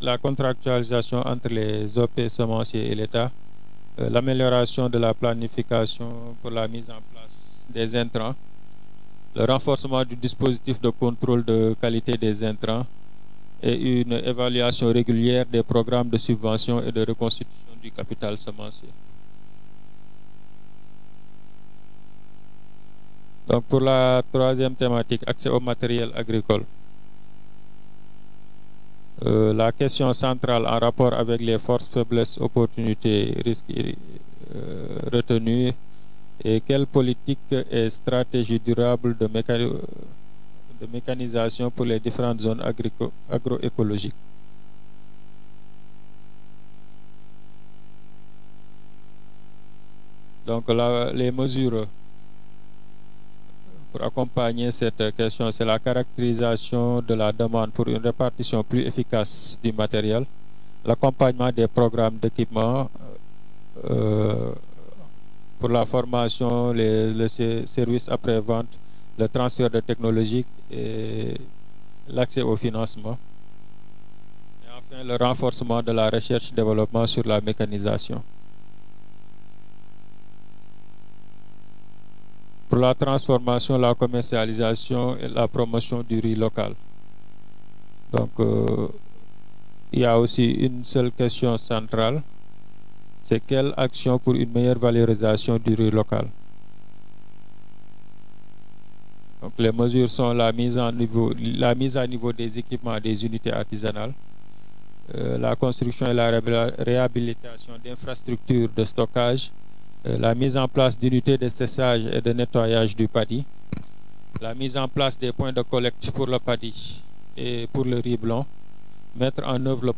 la contractualisation entre les OP semenciers et l'État, l'amélioration de la planification pour la mise en place des intrants, le renforcement du dispositif de contrôle de qualité des intrants et une évaluation régulière des programmes de subvention et de reconstitution du capital semencier. Donc pour la troisième thématique, accès au matériel agricole. La question centrale en rapport avec les forces, faiblesses, opportunités, risques retenus et quelle politique et stratégie durable de mécanisation pour les différentes zones agroécologiques. Donc là, les mesures pour accompagner cette question, c'est la caractérisation de la demande pour une répartition plus efficace du matériel, l'accompagnement des programmes d'équipement pour la formation, les services après-vente, le transfert de technologies et l'accès au financement. Et enfin, le renforcement de la recherche-développement sur la mécanisation. Pour la transformation, la commercialisation et la promotion du riz local. Donc, il y a aussi une seule question centrale, c'est quelle action pour une meilleure valorisation du riz local. Donc, les mesures sont la mise à niveau des équipements des unités artisanales, la construction et la réhabilitation d'infrastructures de stockage, la mise en place d'unités de séchage et de nettoyage du paddy, la mise en place des points de collecte pour le paddy et pour le riz blanc, mettre en œuvre le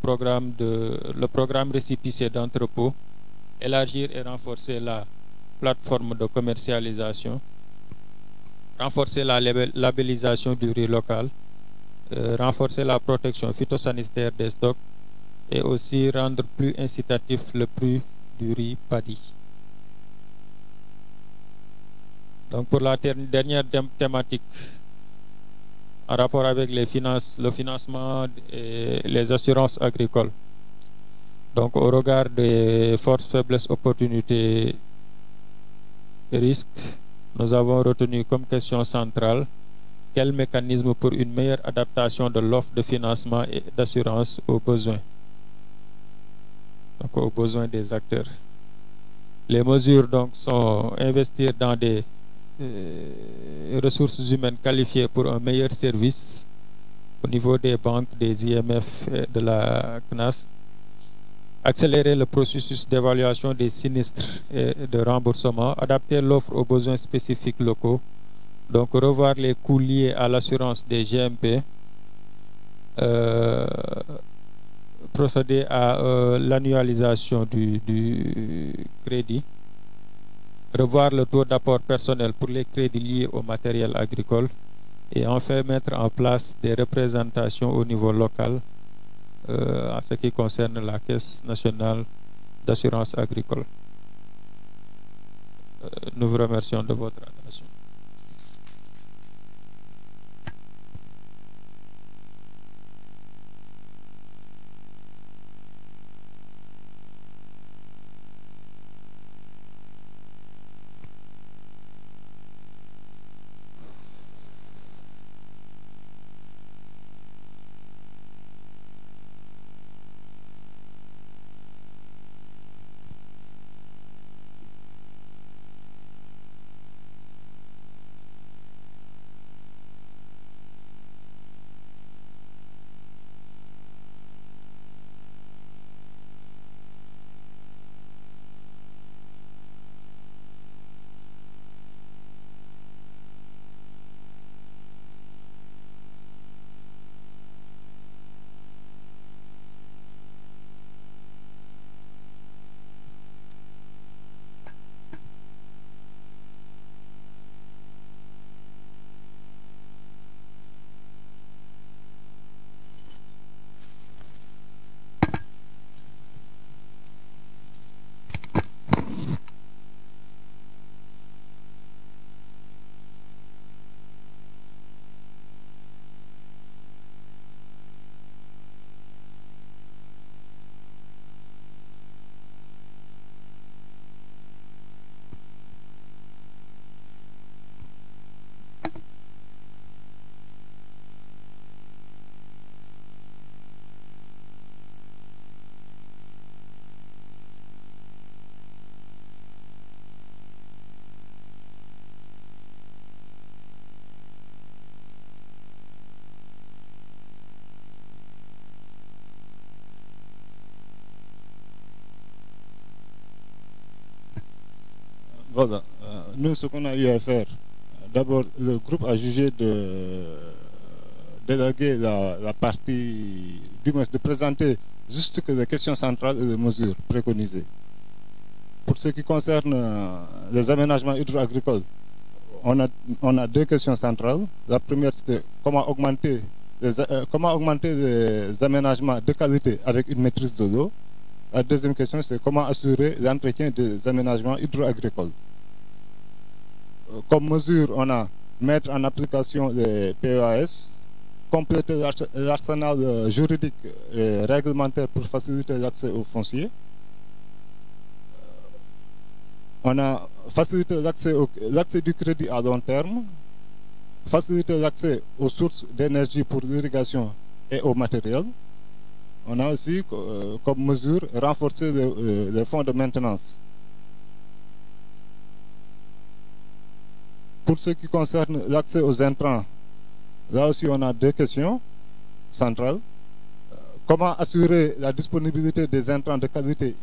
programme récépissé d'entrepôt, élargir et renforcer la plateforme de commercialisation, renforcer la labellisation du riz local, renforcer la protection phytosanitaire des stocks et aussi rendre plus incitatif le prix du riz paddy. Donc pour la dernière thématique, en rapport avec le financement et les assurances agricoles. Donc au regard des forces, faiblesses, opportunités et risques, nous avons retenu comme question centrale quel mécanisme pour une meilleure adaptation de l'offre de financement et d'assurance aux besoins, donc aux besoins des acteurs. Les mesures donc sont investir dans des ressources humaines qualifiées pour un meilleur service au niveau des banques, des IMF et de la CNAS, accélérer le processus d'évaluation des sinistres et de remboursement, adapter l'offre aux besoins spécifiques locaux, donc revoir les coûts liés à l'assurance des GMP, procéder à l'annualisation du crédit, revoir le taux d'apport personnel pour les crédits liés au matériel agricole et enfin mettre en place des représentations au niveau local en ce qui concerne la Caisse nationale d'assurance agricole. Nous vous remercions de votre attention. Voilà. Nous, ce qu'on a eu à faire, d'abord, le groupe a jugé de d'élaguer la partie, du moins de présenter juste que les questions centrales et les mesures préconisées. Pour ce qui concerne les aménagements hydro-agricoles, on a deux questions centrales. La première, c'est comment augmenter les aménagements de qualité avec une maîtrise de l'eau. La deuxième question, c'est comment assurer l'entretien des aménagements hydro-agricoles. Comme mesure, on a mettre en application les PEAS, compléter l'arsenal juridique et réglementaire pour faciliter l'accès aux fonciers. On a facilité l'accès du crédit à long terme, faciliter l'accès aux sources d'énergie pour l'irrigation et au matériel. On a aussi, comme mesure, renforcer les fonds de maintenance. Pour ce qui concerne l'accès aux intrants, là aussi on a deux questions centrales. Comment assurer la disponibilité des intrants de qualité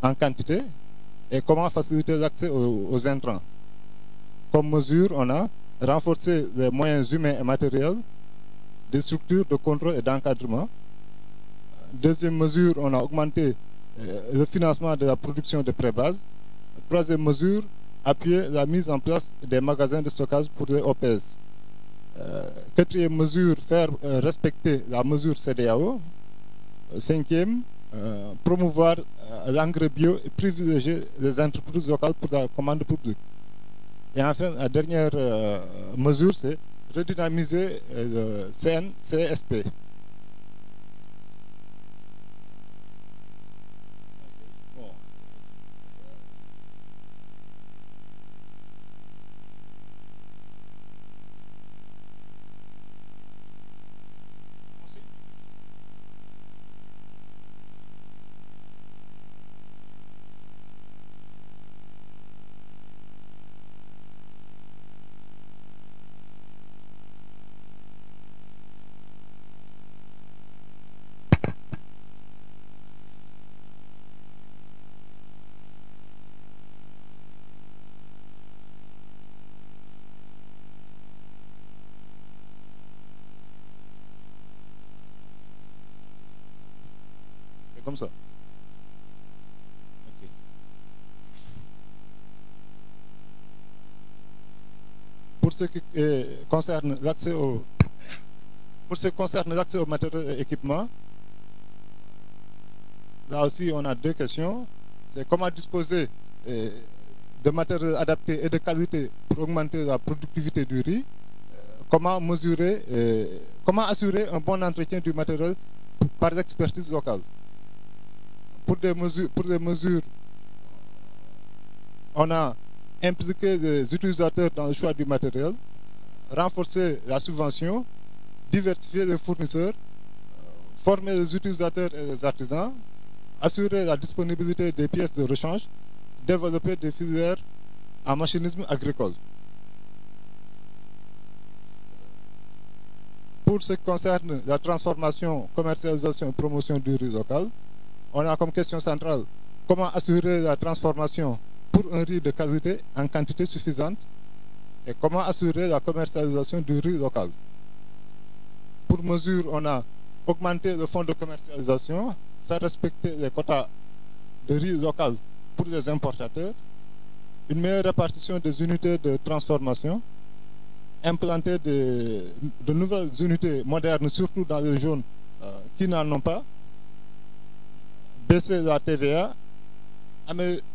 en quantité et comment faciliter l'accès aux intrants. Comme mesure, on a renforcé les moyens humains et matériels des structures de contrôle et d'encadrement. Deuxième mesure, on a augmenté le financement de la production de pré-base. Troisième mesure, appuyer la mise en place des magasins de stockage pour les OPS. Quatrième mesure, faire respecter la mesure CEDEAO. Cinquième, promouvoir l'engrais bio et privilégier les entreprises locales pour la commande publique. Et enfin, la dernière mesure, c'est redynamiser le CNCSP. Comme ça. Okay. Pour ce qui concerne l'accès au matériel et équipement, là aussi on a deux questions. C'est comment disposer de matériel adapté et de qualité pour augmenter la productivité du riz. Comment assurer un bon entretien du matériel par l'expertise locale. Pour les mesures, on a impliqué les utilisateurs dans le choix du matériel, renforcer la subvention, diversifier les fournisseurs, former les utilisateurs et les artisans, assurer la disponibilité des pièces de rechange, développer des filières en machinisme agricole. Pour ce qui concerne la transformation, commercialisation et promotion du riz local, on a comme question centrale comment assurer la transformation pour un riz de qualité en quantité suffisante et comment assurer la commercialisation du riz local. Pour mesure, on a augmenté le fonds de commercialisation, faire respecter les quotas de riz local pour les importateurs, une meilleure répartition des unités de transformation, implanter de nouvelles unités modernes, surtout dans les zones qui n'en ont pas, baisser la TVA,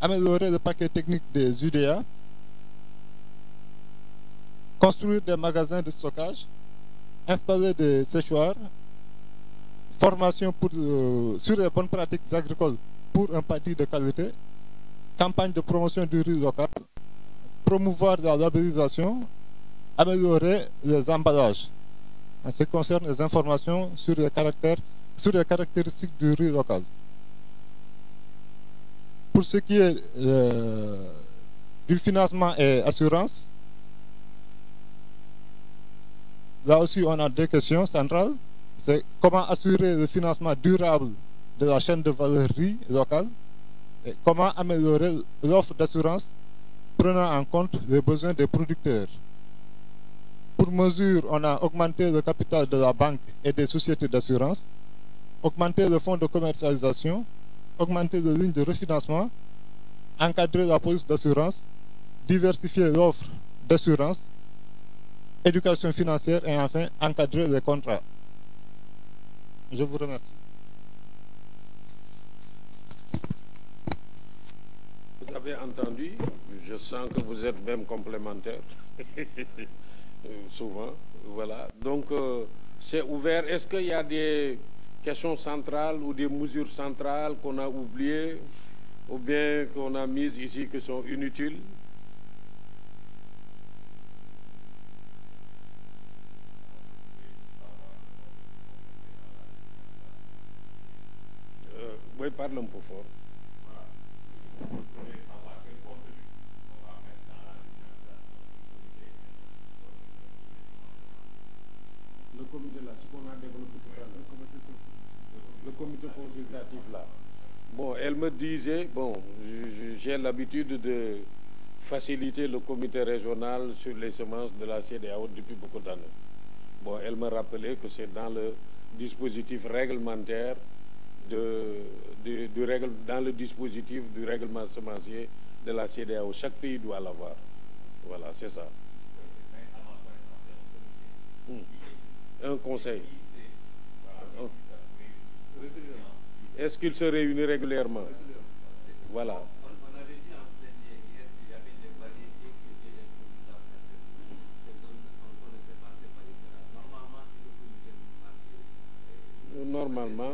améliorer le paquet technique des UDA, construire des magasins de stockage, installer des séchoirs, formation sur les bonnes pratiques agricoles pour un pâtis de qualité, campagne de promotion du riz local, promouvoir la labellisation, améliorer les emballages. En ce qui concerne les informations sur les caractéristiques du riz local. Pour ce qui est du financement et assurance, là aussi on a deux questions centrales. C'est comment assurer le financement durable de la chaîne de valeur riz locale Et comment améliorer l'offre d'assurance prenant en compte les besoins des producteurs. Pour mesure, on a augmenté le capital de la banque et des sociétés d'assurance, augmenté le fonds de commercialisation, augmenté les lignes de refinancement, encadrer la police d'assurance, diversifier l'offre d'assurance, éducation financière et enfin encadrer les contrats. Je vous remercie. Vous avez entendu, je sens que vous êtes même complémentaires, souvent, voilà. Donc, c'est ouvert. Est-ce qu'il y a des questions centrales ou des mesures centrales qu'on a oubliées ou bien qu'on a mises ici qui sont inutiles? Oui, parle un peu fort. Le comité là, ce qu'on a développé tout à l'heure, le comité consultatif là. Bon, elle me disait, bon, j'ai l'habitude de faciliter le comité régional sur les semences de la CEDEAO depuis beaucoup d'années. Bon, elle me rappelait que c'est dans le dispositif réglementaire dans le dispositif du règlement semencier de la CEDEAO. Chaque pays doit l'avoir. Voilà, c'est ça. Un conseil. Est-ce qu'il se réunit régulièrement? Voilà. Normalement.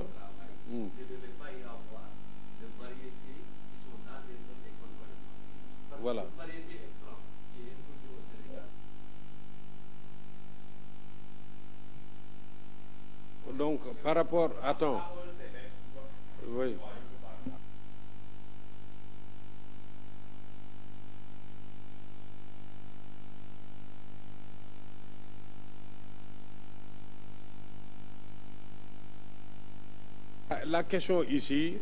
Voilà. Donc, par rapport... Attends. Oui. La question ici,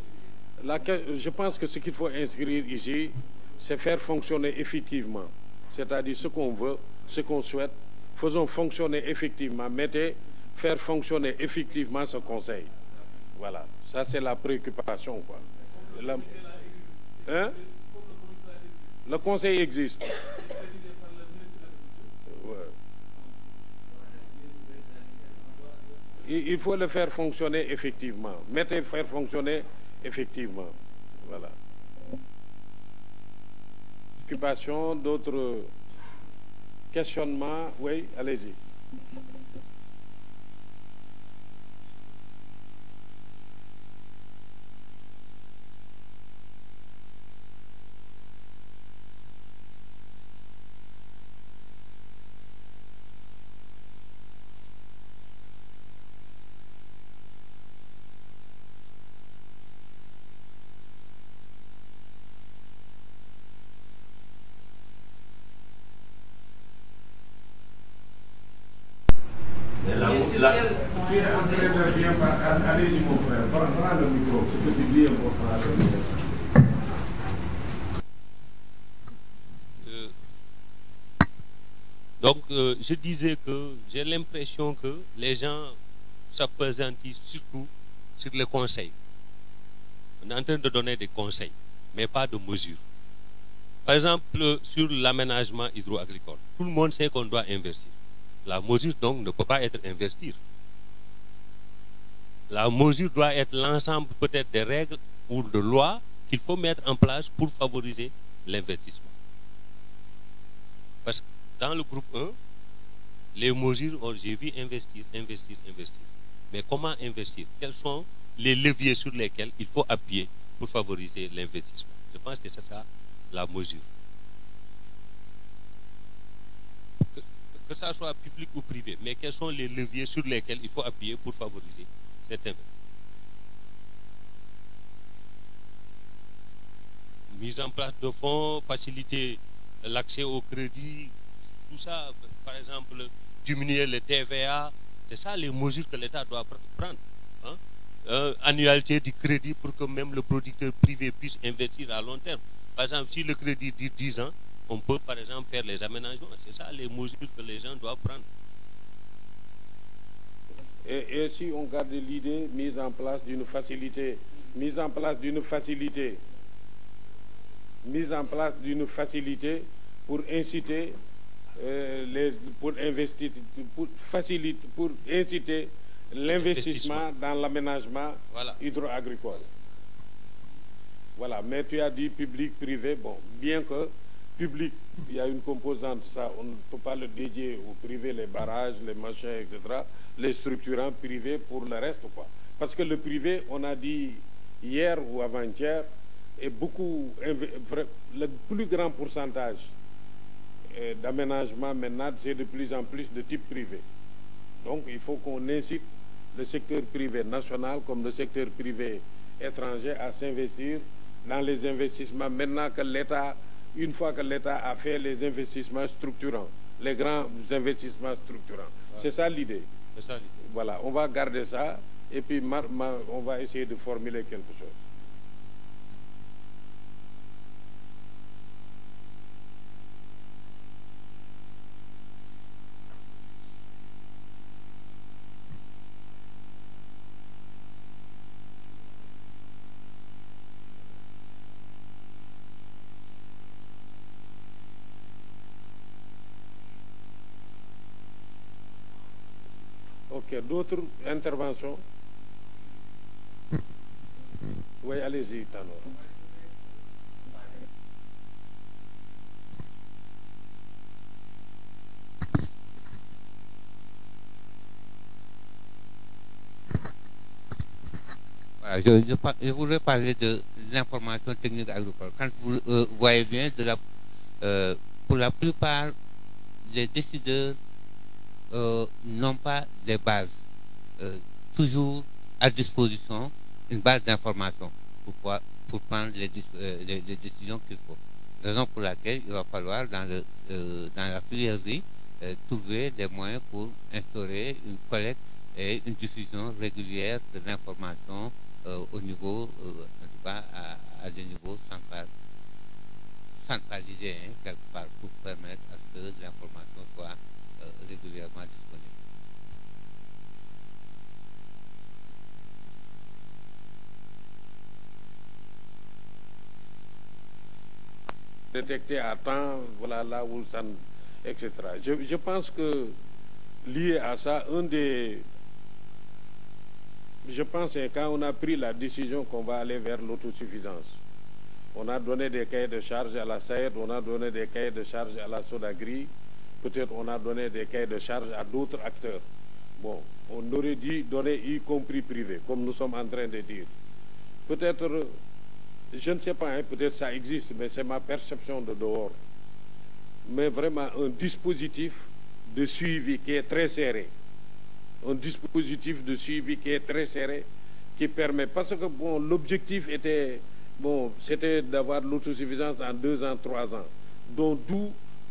je pense que ce qu'il faut inscrire ici, c'est faire fonctionner effectivement. C'est-à-dire ce qu'on veut, ce qu'on souhaite, faisons fonctionner effectivement. Faire fonctionner effectivement ce conseil. Voilà, ça c'est la préoccupation, quoi. Hein? Le conseil existe. Ouais. Il faut le faire fonctionner effectivement. Faire fonctionner effectivement. Voilà. Occupation, d'autres questionnements. Oui, allez-y. Tu es en train de bien parler. Allez-y, mon frère. Prends le micro. Ce que tu dis est important. Donc, je disais que j'ai l'impression que les gens s'appesantissent surtout sur les conseils. On est en train de donner des conseils, mais pas de mesures. Par exemple, sur l'aménagement hydro-agricole, tout le monde sait qu'on doit investir. La mesure, donc, ne peut pas être investir. La mesure doit être l'ensemble peut-être des règles ou de lois qu'il faut mettre en place pour favoriser l'investissement. Parce que dans le groupe 1, les mesures, j'ai vu investir. Mais comment investir? Quels sont les leviers sur lesquels il faut appuyer pour favoriser l'investissement? Je pense que c'est ça la mesure. Que ça soit public ou privé, mais quels sont les leviers sur lesquels il faut appuyer pour favoriser cet investissement? Mise en place de fonds, faciliter l'accès au crédit, tout ça, par exemple, diminuer le TVA, c'est ça les mesures que l'État doit prendre. Hein? annualité du crédit pour que même le producteur privé puisse investir à long terme. Par exemple, si le crédit dit 10 ans, on peut par exemple faire les aménagements. C'est ça les mesures que les gens doivent prendre. Et si on garde l'idée, mise en place d'une facilité pour inciter pour inciter l'investissement dans l'aménagement hydro-agricole. Voilà, mais tu as dit public-privé, bon, bien que public, il y a une composante, ça, on ne peut pas le dédier au privé, les barrages, les machins, etc., les structurants privés pour le reste, quoi. Parce que le privé, on a dit hier ou avant-hier, est beaucoup, le plus grand pourcentage d'aménagement maintenant, c'est de plus en plus de type privé. Donc, il faut qu'on incite le secteur privé national comme le secteur privé étranger à s'investir dans les investissements. Maintenant que l'État, une fois que l'État a fait les investissements structurants, les grands investissements structurants. Ouais. C'est ça l'idée. Voilà, on va garder ça et puis on va essayer de formuler quelque chose. Ok, d'autres interventions? Oui, allez-y, Tanor. Voilà, je voudrais parler de l'information technique agricole. Quand vous voyez bien, pour la plupart, les décideurs n'ont pas des bases toujours à disposition, une base d'information pour prendre les décisions qu'il faut. Raison pour laquelle il va falloir dans la filièrerie trouver des moyens pour instaurer une collecte et une diffusion régulière de l'information au niveau, en tout cas à des niveaux centralisés, hein, quelque part, pour permettre à ce que l'information soit régulièrement disponible. Détecter à temps, voilà là où ça, etc. Je pense que lié à ça, je pense que quand on a pris la décision qu'on va aller vers l'autosuffisance, on a donné des cahiers de charges à la SAED, on a donné des cahiers de charges à la Sodagri, peut-être on a donné des cahiers de charges à d'autres acteurs. Bon, on aurait dû donner y compris privé, comme nous sommes en train de dire. Peut-être, je ne sais pas, hein, peut-être ça existe, mais c'est ma perception de dehors. Mais vraiment un dispositif de suivi qui est très serré. Un dispositif de suivi qui est très serré, qui permet, parce que bon, l'objectif était, bon, c'était d'avoir l'autosuffisance en 2 ans, 3 ans. Donc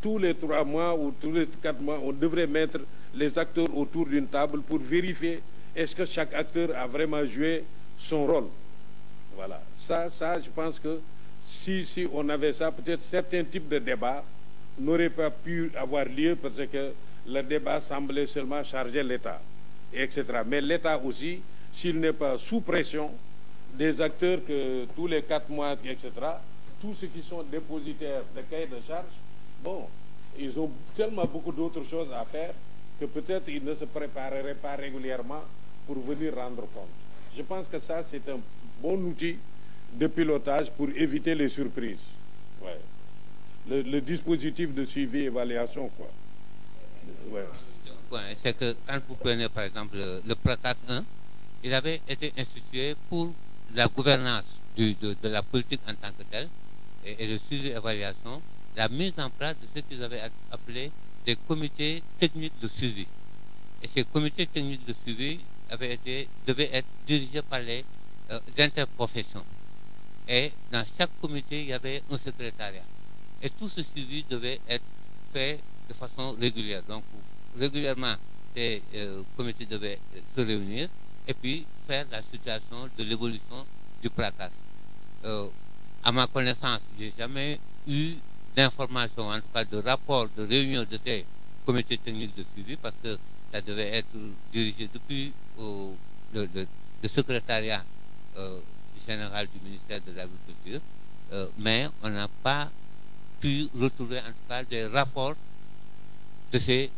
tous les 3 mois ou tous les 4 mois, on devrait mettre les acteurs autour d'une table pour vérifier est-ce que chaque acteur a vraiment joué son rôle. Voilà, ça je pense que si on avait ça, peut-être certains types de débats n'auraient pas pu avoir lieu parce que le débat semblait seulement charger l'État, etc. Mais l'État aussi, s'il n'est pas sous pression des acteurs que tous les 4 mois, etc., tous ceux qui sont dépositaires de cahiers de charges, bon, ils ont tellement beaucoup d'autres choses à faire que peut-être ils ne se prépareraient pas régulièrement pour venir rendre compte. Je pense que ça, c'est un bon outil de pilotage pour éviter les surprises. Ouais. Le dispositif de suivi et évaluation, quoi. Ouais. Ouais, c'est que quand vous prenez par exemple le PRACAS 1, il avait été institué pour la gouvernance de la politique en tant que telle et le suivi et évaluation, la mise en place de ce qu'ils avaient appelé des comités techniques de suivi. Et ces comités techniques de suivi devaient être dirigés par les interprofessions. Et dans chaque comité, il y avait un secrétariat. Et tout ce suivi devait être fait de façon régulière. Donc, régulièrement, ces comités devaient se réunir et puis faire la situation de l'évolution du PRACAS. À ma connaissance, je n'ai jamais eu d'informations, en tout cas de rapports, de réunions de ces comités techniques de suivi, parce que ça devait être dirigé depuis le secrétariat général du ministère de l'Agriculture, mais on n'a pas pu retrouver en tout cas des rapports de ces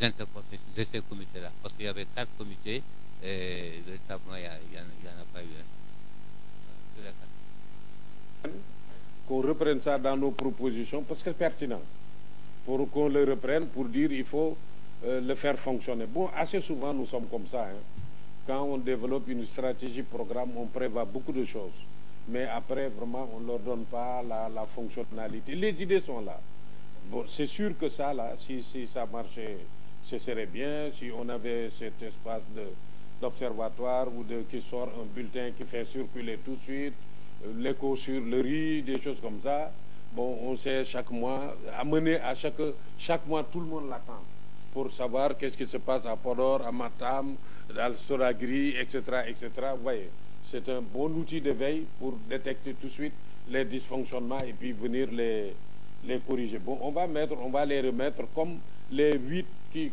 interprofessions, de ces comités-là, parce qu'il y avait 4 comités, et véritablement il n'y en a pas eu un. Qu'on reprenne ça dans nos propositions, parce que c'est pertinent, pour qu'on le reprenne, pour dire il faut le faire fonctionner. Bon, assez souvent nous sommes comme ça, hein. Quand on développe une stratégie, programme, on prévoit beaucoup de choses, mais après vraiment on ne leur donne pas la fonctionnalité. Les idées sont là. Bon, c'est sûr que ça là, si ça marchait, ce serait bien. Si on avait cet espace d'observatoire ou qui sort un bulletin qui fait circuler tout de suite, l'écho sur le riz, des choses comme ça. Bon, on sait chaque mois, amener à chaque mois, tout le monde l'attend pour savoir qu'est-ce qui se passe à Podor, à Matam, à Soragri, etc., etc. Vous voyez, c'est un bon outil de veille pour détecter tout de suite les dysfonctionnements et puis venir les corriger. Bon, on va les remettre comme les 8 que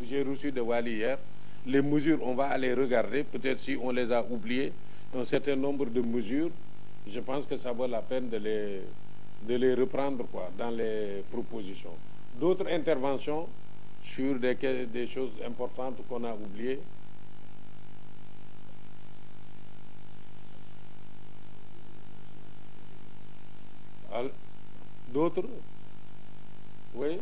j'ai reçus de Wali hier. Les mesures, on va aller regarder, peut-être si on les a oubliées, un certain nombre de mesures. Je pense que ça vaut la peine de les reprendre quoi, dans les propositions. D'autres interventions sur des choses importantes qu'on a oubliées. D'autres? Oui?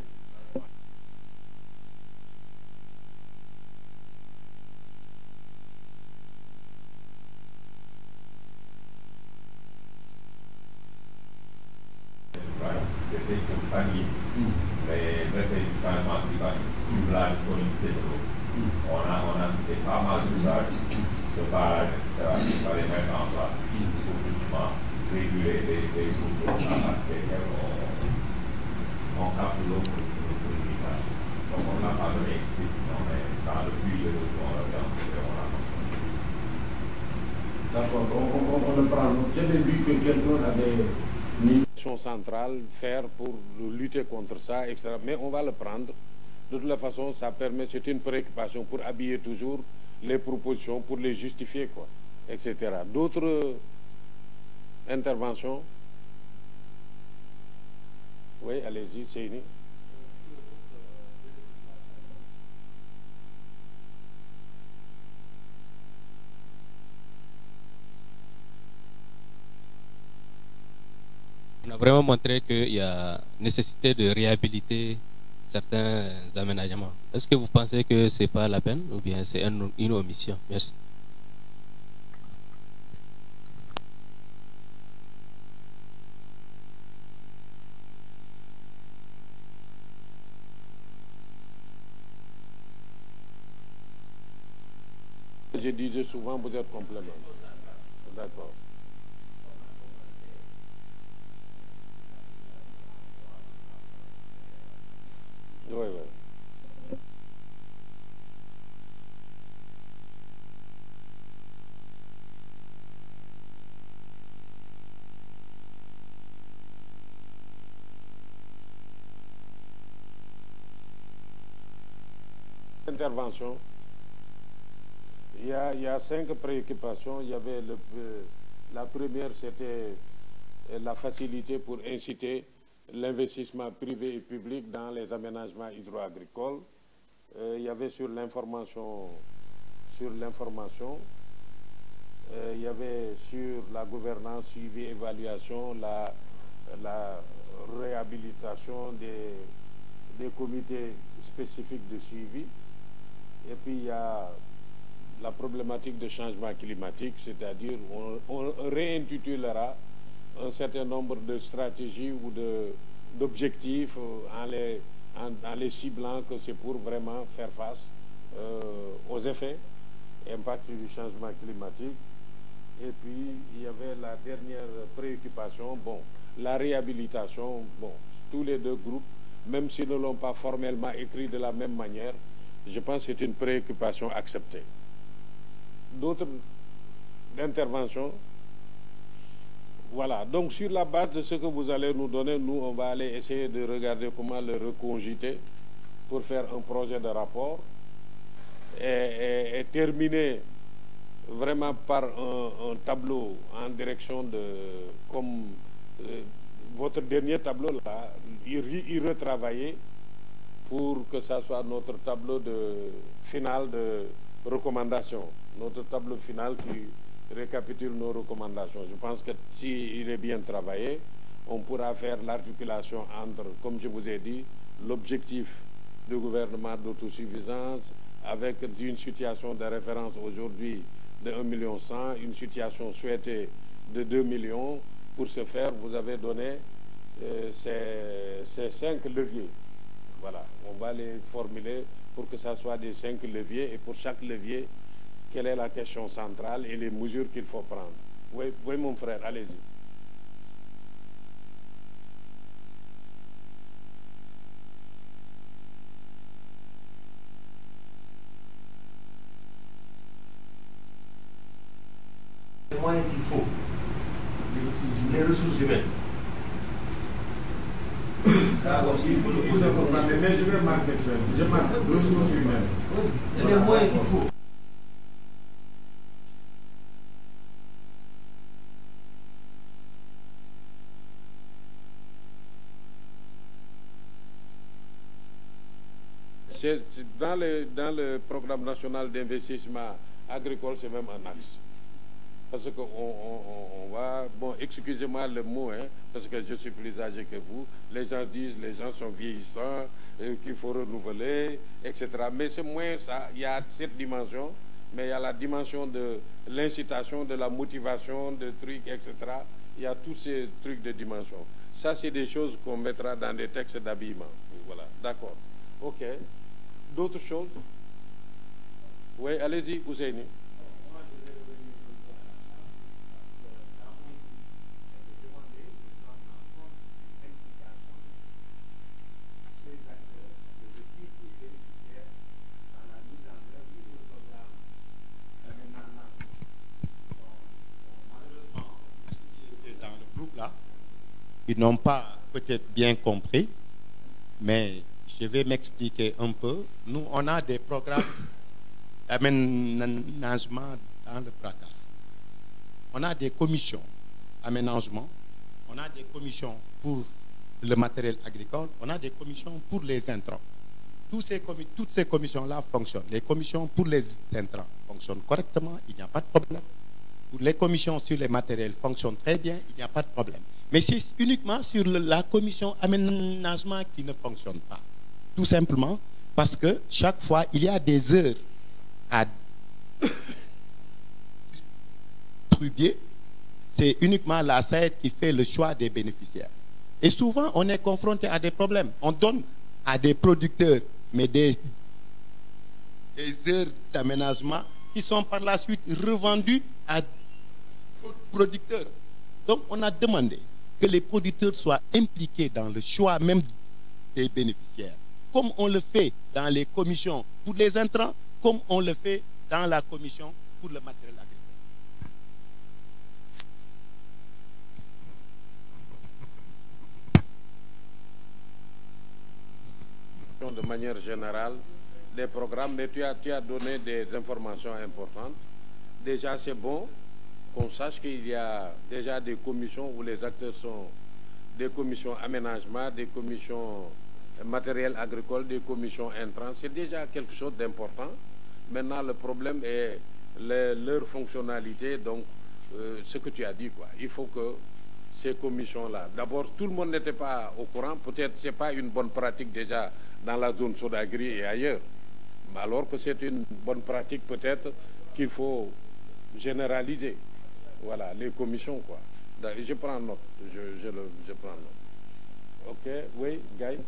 C'était pour pallier les effets du changement climatique, la disponibilité de l'eau. On a cité pas mal d'usages de barrages, etc., qu'il fallait mettre en place pour justement réguler les cours d'eau à laquelle on capte l'eau pour l'irrigation. Donc on n'a pas donné explicitement, mais dans le puits de l'eau, on l'a bien on a. D'accord, on le prend. J'avais vu que quelqu'un avait mis centrale faire pour lutter contre ça, etc. Mais on va le prendre. De toute façon, ça permet, c'est une préoccupation pour habiller toujours les propositions, pour les justifier, quoi, etc. D'autres interventions? Oui, allez-y, Seyni. On a vraiment montré qu'il y a nécessité de réhabiliter certains aménagements. Est-ce que vous pensez que ce n'est pas la peine ou bien c'est une omission? Merci. Je disais souvent, vous êtes complément. D'accord. Oui, oui. Intervention. Il y a 5 préoccupations. Il y avait la première, c'était la facilité pour inciter l'investissement privé et public dans les aménagements hydro-agricoles. Il y avait sur l'information, il y avait sur la gouvernance, suivi, évaluation, la réhabilitation des comités spécifiques de suivi. Et puis il y a la problématique de changement climatique, c'est-à-dire on réintitulera un certain nombre de stratégies ou d'objectifs en les ciblant que c'est pour vraiment faire face aux effets et impacts du changement climatique. Et puis, il y avait la dernière préoccupation, bon, la réhabilitation, bon, tous les deux groupes, même s'ils ne l'ont pas formellement écrit de la même manière, je pense que c'est une préoccupation acceptée. d'autres interventions? Voilà, donc sur la base de ce que vous allez nous donner, nous, on va aller essayer de regarder comment le recongiter pour faire un projet de rapport et terminer vraiment par un tableau en direction de, comme votre dernier tableau là, y retravailler pour que ça soit notre tableau final de recommandation, notre tableau final qui récapitule nos recommandations. Je pense que s'il est bien travaillé, on pourra faire l'articulation entre, comme je vous ai dit, l'objectif du gouvernement d'autosuffisance avec une situation de référence aujourd'hui de 1,1 million, une situation souhaitée de 2 millions. Pour ce faire, vous avez donné ces 5 leviers. Voilà, on va les formuler pour que ça soit des 5 leviers et pour chaque levier, quelle est la question centrale et les mesures qu'il faut prendre. Oui, oui mon frère, allez-y. Les moyens qu'il faut, les ressources humaines. D'accord, il faut vous accompagner, mais je vais marquer ça. Je marque ressources humaines. Les moyens qu'il faut. Dans le programme national d'investissement agricole, c'est même un axe. Parce qu'on va, bon, excusez-moi le mot, hein, parce que je suis plus âgé que vous, les gens disent les gens sont vieillissants, qu'il faut renouveler, etc. Mais c'est moins ça, il y a cette dimension, mais il y a la dimension de l'incitation, de la motivation, de trucs, etc. Il y a tous ces trucs de dimension. Ça, c'est des choses qu'on mettra dans des textes d'habillement. Voilà, d'accord. OK. D'autres choses? Oui, allez-y, Ousseini. Ils n'ont pas peut-être bien compris, mais je vais m'expliquer un peu. Nous, on a des programmes d'aménagement dans le PRACAS. On a des commissions aménagement, on a des commissions pour le matériel agricole, on a des commissions pour les intrants. Toutes ces commissions-là fonctionnent. Les commissions pour les intrants fonctionnent correctement, il n'y a pas de problème. Les commissions sur les matériels fonctionnent très bien, il n'y a pas de problème. Mais c'est uniquement sur la commission aménagement qui ne fonctionne pas. Tout simplement parce que chaque fois, il y a des heures à distribuer. C'est uniquement la SAED qui fait le choix des bénéficiaires. Et souvent, on est confronté à des problèmes. On donne à des producteurs, mais des heures d'aménagement qui sont par la suite revendues à d'autres producteurs. Donc, on a demandé que les producteurs soient impliqués dans le choix même des bénéficiaires, comme on le fait dans les commissions pour les intrants, comme on le fait dans la commission pour le matériel agricole. De manière générale, des programmes, mais tu as donné des informations importantes. Déjà, c'est bon qu'on sache qu'il y a déjà des commissions où les acteurs sont des commissions aménagement, des commissions matériel agricole, des commissions intrants. C'est déjà quelque chose d'important. Maintenant, le problème est leur fonctionnalité. Donc, ce que tu as dit, quoi. Il faut que ces commissions-là, d'abord, tout le monde n'était pas au courant. Peut-être que ce n'est pas une bonne pratique déjà dans la zone Sodagri et ailleurs. Mais alors que c'est une bonne pratique, peut-être qu'il faut généraliser. Voilà, les commissions, quoi. Je prends note. Je prends note. OK, oui, Guy.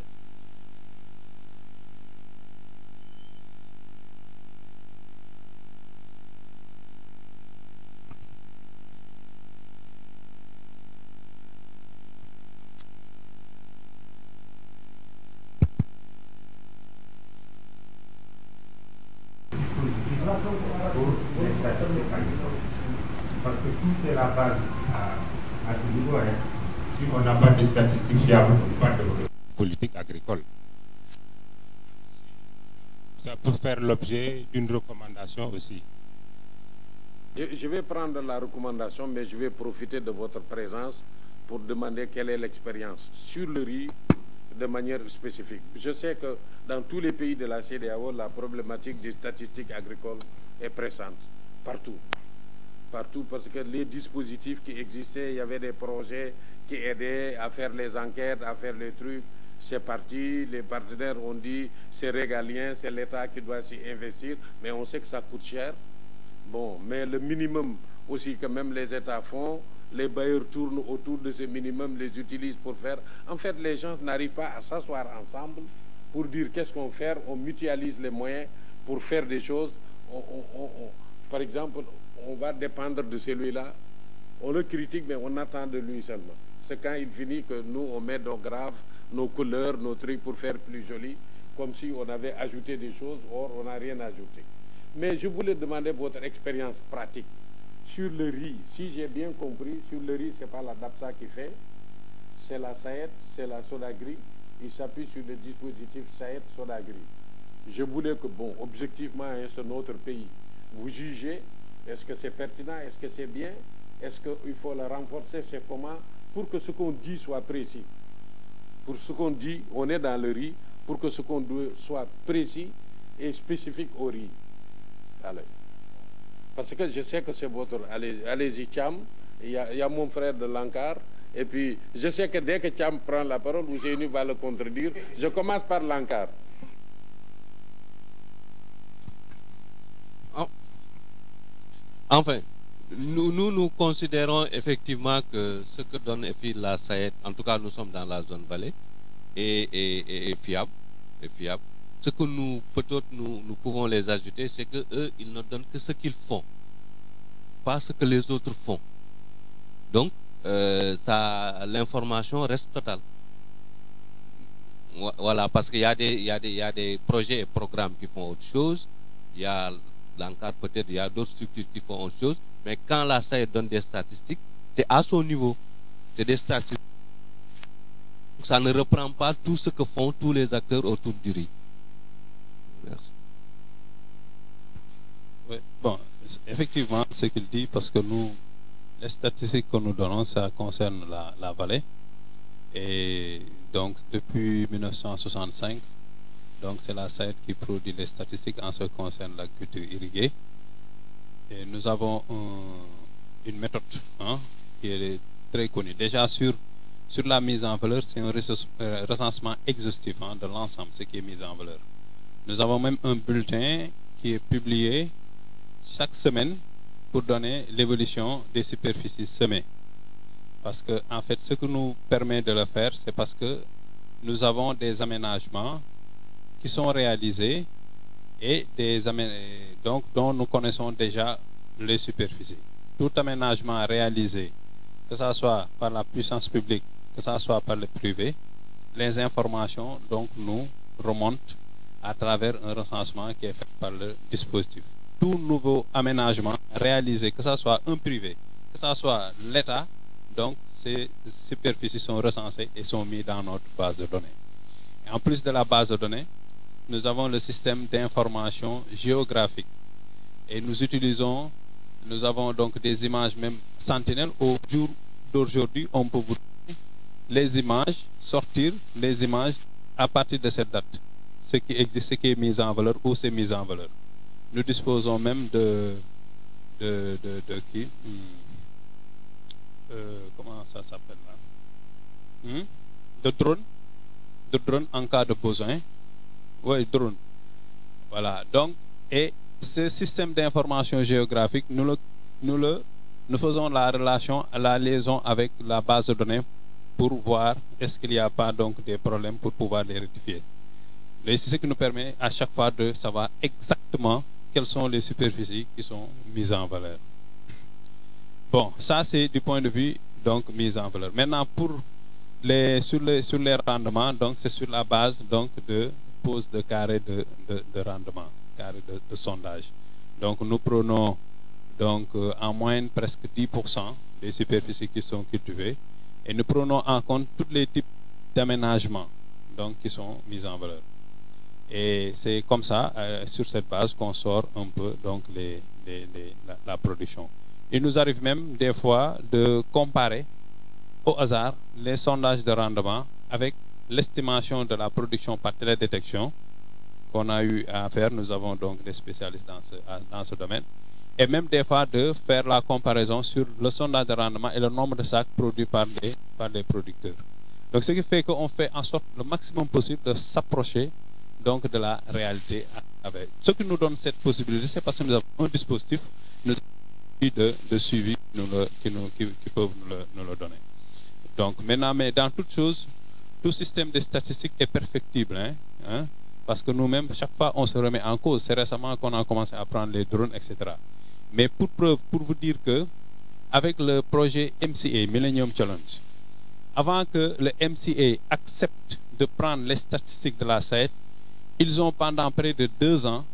Pour les statistiques. parce que tout est la base à ce niveau. Hein. Si on n'a pas de statistiques fiables, on ne peut pas développer une politique agricole. Ça peut faire l'objet d'une recommandation aussi. Je vais prendre la recommandation, mais je vais profiter de votre présence pour demander quelle est l'expérience sur le riz de manière spécifique. Je sais que dans tous les pays de la CEDEAO, la problématique des statistiques agricoles est pressante, partout. Partout, parce que les dispositifs qui existaient, il y avait des projets qui aidaient à faire les enquêtes, à faire les trucs. C'est parti, les partenaires ont dit c'est régalien, c'est l'État qui doit s'y investir, mais on sait que ça coûte cher. Bon, mais le minimum aussi que même les États font, les bailleurs tournent autour de ce minimum, les utilisent pour faire. En fait, les gens n'arrivent pas à s'asseoir ensemble pour dire qu'est-ce qu'on fait, on mutualise les moyens pour faire des choses. Par exemple, on va dépendre de celui-là, on le critique, mais on attend de lui seulement. C'est quand il finit que nous, on met nos graves, nos couleurs, nos trucs pour faire plus joli, comme si on avait ajouté des choses, or on n'a rien ajouté. Mais je voulais demander votre expérience pratique. Sur le riz, si j'ai bien compris, sur le riz, ce n'est pas la DAPSA qui fait, c'est la SAED, c'est la Sodagri. Il s'appuie sur le dispositif SAED-Sodagri. Je voulais que, bon, objectivement, hein, c'est notre pays. Vous jugez, est-ce que c'est pertinent, est-ce que c'est bien, est-ce qu'il faut le renforcer, c'est comment, pour que ce qu'on dit soit précis. Pour ce qu'on dit, on est dans le riz, pour que ce qu'on dit soit précis et spécifique au riz. Allez. Parce que je sais que c'est votre... Allez-y, Cham. Il y a mon frère de Lankar. Et puis, je sais que dès que Cham prend la parole, Ousseynou va le contredire. Je commence par Lankar. Enfin, nous considérons effectivement que ce que donne la SAED, en tout cas nous sommes dans la zone vallée, est fiable. Ce que nous, peut-être, nous pouvons les ajouter, c'est qu'eux, ils ne donnent que ce qu'ils font, pas ce que les autres font. Donc, l'information reste totale. Voilà, parce qu'il y a des projets et programmes qui font autre chose. Il y a l'ANCAR, peut-être, il y a d'autres structures qui font autre chose. Mais quand la SAED donne des statistiques, c'est à son niveau. C'est des statistiques. Ça ne reprend pas tout ce que font tous les acteurs autour du riz. Merci. Oui, bon, effectivement, ce qu'il dit, parce que nous, les statistiques que nous donnons, ça concerne la vallée. Et donc, depuis 1965, donc c'est la SAED qui produit les statistiques en ce qui concerne l'agriculture irriguée. Et nous avons une méthode qui est très connue. Déjà, sur la mise en valeur, c'est un recensement exhaustif de l'ensemble, ce qui est mis en valeur. Nous avons même un bulletin qui est publié chaque semaine pour donner l'évolution des superficies semées. Parce que, en fait, ce que nous permet de le faire, c'est parce que nous avons des aménagements qui sont réalisés et donc dont nous connaissons déjà les superficies. Tout aménagement réalisé, que ce soit par la puissance publique, que ce soit par le privé, les informations donc nous remontent à travers un recensement qui est fait par le dispositif. Tout nouveau aménagement réalisé, que ce soit un privé, que ce soit l'État, donc ces superficies sont recensées et sont mises dans notre base de données. Et en plus de la base de données, nous avons le système d'information géographique. Et nous avons donc des images même sentinelles. Au jour d'aujourd'hui, on peut vous donner les images, sortir les images à partir de cette date. Ce qui existe, ce qui est mis en valeur ou c'est mis en valeur. Nous disposons même comment ça s'appelle là, de drone en cas de besoin. Oui, drone. Voilà. Donc, et ce système d'information géographique, nous faisons la relation, la liaison avec la base de données pour voir est-ce qu'il n'y a pas donc des problèmes pour pouvoir les rectifier. Et c'est ce qui nous permet à chaque fois de savoir exactement quelles sont les superficies qui sont mises en valeur. Bon, ça c'est du point de vue donc mise en valeur. Maintenant sur les rendements, donc c'est sur la base donc de pose de carré de rendement, carré de sondage. Donc nous prenons donc en moyenne presque 10% des superficies qui sont cultivées, et nous prenons en compte tous les types d'aménagements donc qui sont mis en valeur. Et c'est comme ça, sur cette base, qu'on sort un peu donc la production. Il nous arrive même des fois de comparer au hasard les sondages de rendement avec l'estimation de la production par télédétection qu'on a eu à faire. Nous avons donc des spécialistes dans ce domaine. Et même des fois de faire la comparaison sur le sondage de rendement et le nombre de sacs produits par les producteurs. Donc ce qui fait qu'on fait en sorte le maximum possible de s'approcher donc de la réalité. Ce qui nous donne cette possibilité, c'est parce que nous avons un dispositif de suivi qui peuvent nous le donner. Donc maintenant, mais dans toute chose, tout système de statistiques est perfectible, parce que nous-mêmes, chaque fois, on se remet en cause. C'est récemment qu'on a commencé à prendre les drones, etc. Mais pour preuve, pour vous dire que avec le projet MCA, Millennium Challenge, avant que le MCA accepte de prendre les statistiques de la SAED, ils ont pendant près de 2 ans,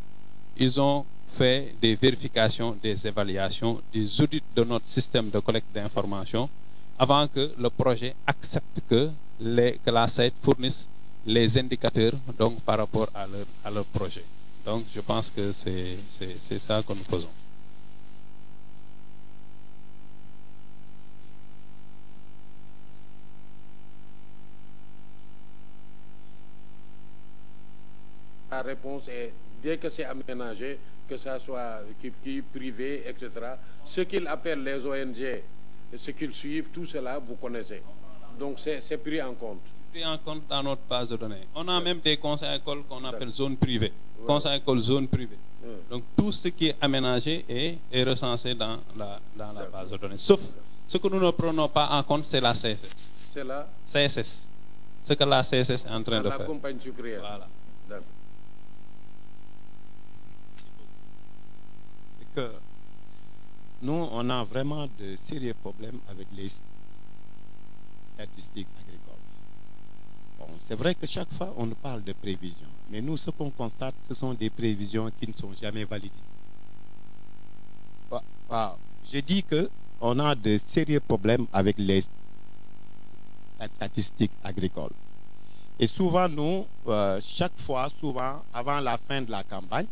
ils ont fait des vérifications, des évaluations, des audits de notre système de collecte d'informations avant que le projet accepte que la SAED fournisse les indicateurs donc, par rapport à leur projet. Donc je pense que c'est ça que nous faisons. La réponse est, dès que c'est aménagé, que ça soit qui privé, etc., ce qu'ils appellent les ONG, ce qu'ils suivent, tout cela, vous connaissez. Donc c'est pris en compte. Pris en compte dans notre base de données. On a même des conseils écoles qu'on appelle zone privée. Ouais. Conseil école zone privée. Ouais. Donc tout ce qui est aménagé est recensé dans la base de données. Sauf ce que nous ne prenons pas en compte, c'est la CSS. C'est la CSS. Ce que la CSS est en train de faire. La compagnie sucrière. Voilà. Que nous, on a vraiment de sérieux problèmes avec les statistiques agricoles. Bon, c'est vrai que chaque fois, on parle de prévisions. Mais nous, ce qu'on constate, ce sont des prévisions qui ne sont jamais validées. Je dis qu'on a de sérieux problèmes avec les statistiques agricoles. Et souvent, nous, chaque fois, souvent, avant la fin de la campagne,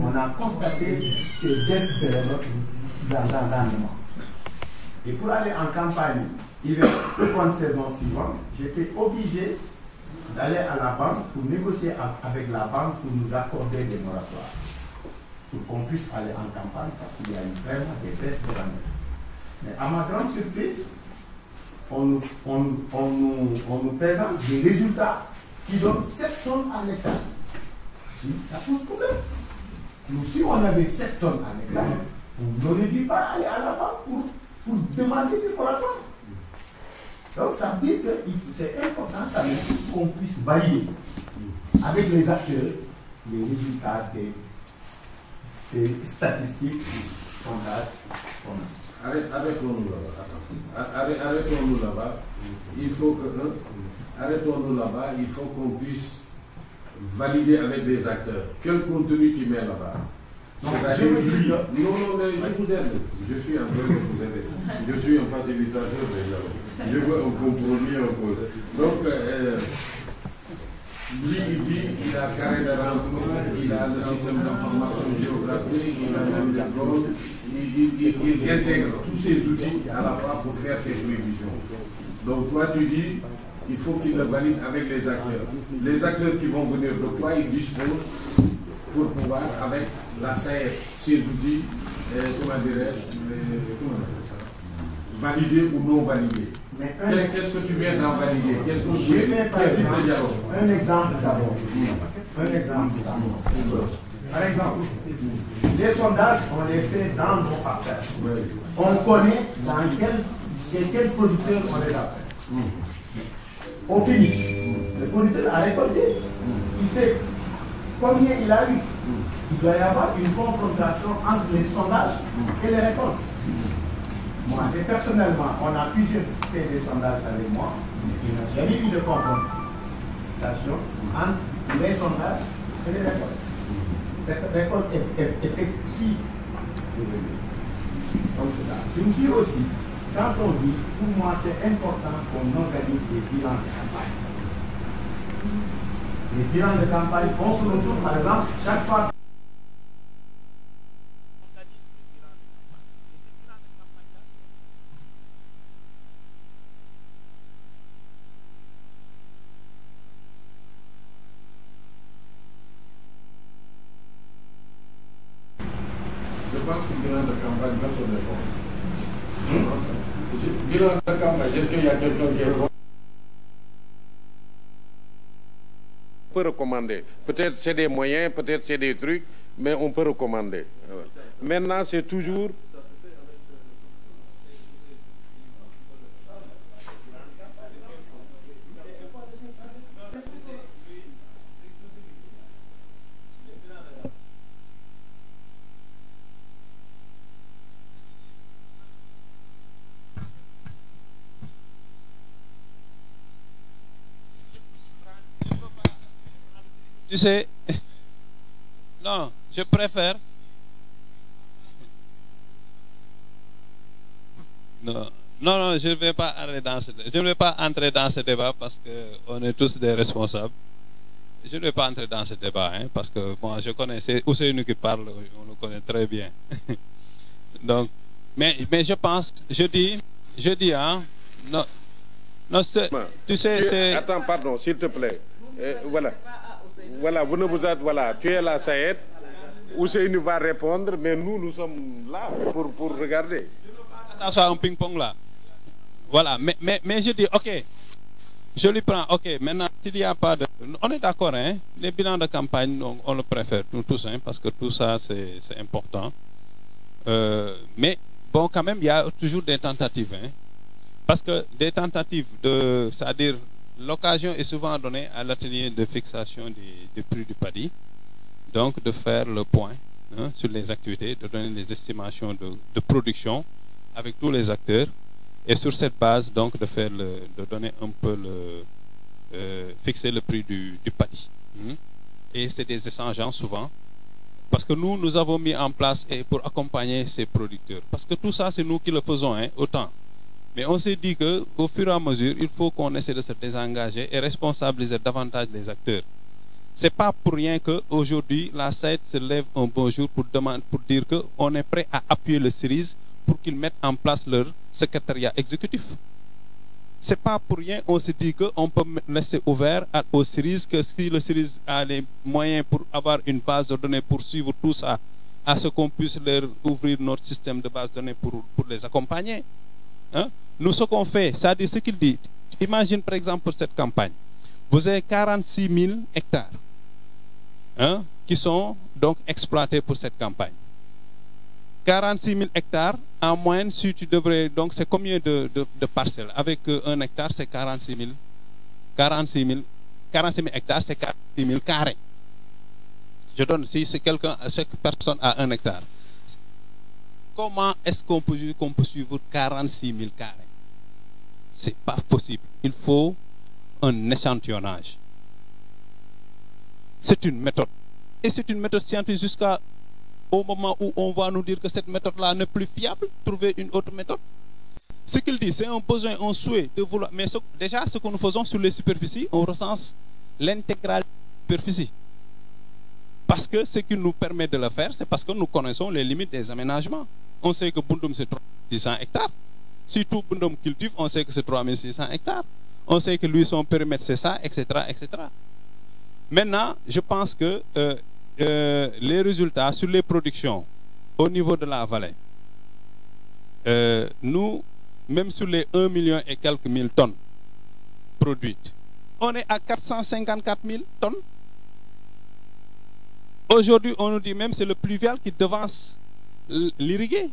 on a constaté des baisses de rendement. Et pour aller en campagne hiver pour saison suivante, j'étais obligé d'aller à la banque pour négocier avec la banque pour nous accorder des moratoires. Pour qu'on puisse aller en campagne parce qu'il y a vraiment des baisses de rendement. Mais à ma grande surprise, on nous présente des résultats qui donnent 7 tonnes à l'hectare. Ça pose problème. Nous, si on avait 7 tonnes à l'hectare, on n'aurait dû pas aller à la banque pour demander des moratoires. Donc ça veut dire que c'est important quand même qu'on puisse valider avec les acteurs les résultats des statistiques du sondage qu'on a. Arrêtons-nous là-bas. Arrêtons-nous là-bas. Il faut que arrêtons-nous là-bas. Il faut qu'on puisse valider avec les acteurs. Quel contenu tu mets là-bas? Non, mais je vous aide. Je suis en train de vous aider. Je suis un facilitateur déjà. Je veux un compromis un peu. Donc, lui, il dit qu'il a carré de rencontre, il a le système d'information géographique, il a même des drones, il intègre tous ces outils à la fois pour faire ses prévisions. Donc, toi, tu dis, il faut qu'il le valide avec les acteurs. Les acteurs qui vont venir de quoi ils disposent pour pouvoir, avec la SAED, ces outils, comment dirais-je, valider ou non valider. Qu'est-ce que tu viens d'en valider? Qu'est-ce que je mets par exemple un exemple d'abord. Un exemple d'abord. Par exemple, les sondages, on les fait dans nos parcelles. On connaît chez quel producteur on les a fait. Au finish, le producteur a récolté. Il sait combien il a eu. Il doit y avoir une confrontation entre les sondages et les récoltes. Moi, et personnellement, on a plusieurs fait des sondages avec moi. Il n'y a jamais eu de confrontation entre les sondages et les récoltes. Récolte effective. Donc c'est ça. Je me dis aussi, quand on dit, pour moi c'est important qu'on organise des bilans de campagne. Les bilans de campagne, on se retrouve par exemple, chaque fois. Je pense que bilan de campagne, personne ne répond. Bilan de campagne, est-ce qu'il y a quelqu'un qui est bon? On peut recommander. Peut-être c'est des moyens, peut-être c'est des trucs, mais on peut recommander. Maintenant, c'est toujours... Tu sais, non, je préfère. Non, je ne vais pas entrer dans ce débat parce qu'on est tous des responsables. Je ne vais pas entrer dans ce débat, hein, parce que moi, je connais, c'est Ousseynou qui parle, on le connaît très bien. Donc, mais je pense, je dis, hein, non, tu sais, c'est... Attends, pardon, s'il te plaît. Voilà, vous ne vous êtes, voilà, tu es là, Saïd. Ousseynou va répondre, mais nous sommes là pour regarder. Ça soit un ping-pong là. Voilà, mais je dis, ok, je lui prends, ok, maintenant, s'il n'y a pas de... On est d'accord, hein, les bilans de campagne, on le préfère, nous tous, hein, parce que tout ça, c'est important. Mais, bon, quand même, il y a toujours des tentatives, hein, parce que des tentatives de... C'est-à-dire, l'occasion est souvent donnée à l'atelier de fixation des prix du paddy, donc de faire le point, hein, sur les activités, de donner les estimations de production avec tous les acteurs, et sur cette base, donc, de donner un peu fixer le prix du paddy. Et c'est des échanges souvent, parce que nous avons mis en place pour accompagner ces producteurs, parce que tout ça, c'est nous qui le faisons, hein, autant. Mais on s'est dit qu'au fur et à mesure, il faut qu'on essaie de se désengager et responsabiliser davantage les acteurs. Ce n'est pas pour rien qu'aujourd'hui, la SAID se lève un bon jour pour dire qu'on est prêt à appuyer le CIRIS pour qu'ils mettent en place leur secrétariat exécutif. Ce n'est pas pour rien qu'on se dit qu'on peut laisser ouvert au CIRIS, que si le CIRIS a les moyens pour avoir une base de données pour suivre tout ça, à ce qu'on puisse leur ouvrir notre système de base de données pour les accompagner. Hein? Nous, ce qu'on fait, c'est-à-dire ce qu'il dit, imagine par exemple pour cette campagne, vous avez 46 000 hectares, hein, qui sont donc exploités pour cette campagne. 46 000 hectares, en moyenne, si tu devrais, donc c'est combien de parcelles? Avec un hectare, c'est 46 000 hectares, c'est 46 000 carrés. Je donne, si c'est chaque personne a un hectare. Comment est-ce qu'on peut suivre 46 000 carrés? Ce n'est pas possible. Il faut un échantillonnage. C'est une méthode. Et c'est une méthode scientifique jusqu'au moment où on va nous dire que cette méthode-là n'est plus fiable, trouver une autre méthode. Ce qu'il dit, c'est un besoin, un souhait de vouloir. Mais déjà, ce que nous faisons sur les superficies, on recense l'intégralité des superficies. Parce que ce qui nous permet de le faire, c'est parce que nous connaissons les limites des aménagements. On sait que Bundum, c'est 3600 hectares. Si tout Bundum cultive, on sait que c'est 3600 hectares. On sait que lui, son périmètre, c'est ça, etc., etc. Maintenant, je pense que les résultats sur les productions au niveau de la vallée, nous, même sur les 1 million et quelques mille tonnes produites, on est à 454 000 tonnes. Aujourd'hui, on nous dit même que c'est le pluvial qui devance l'irrigué.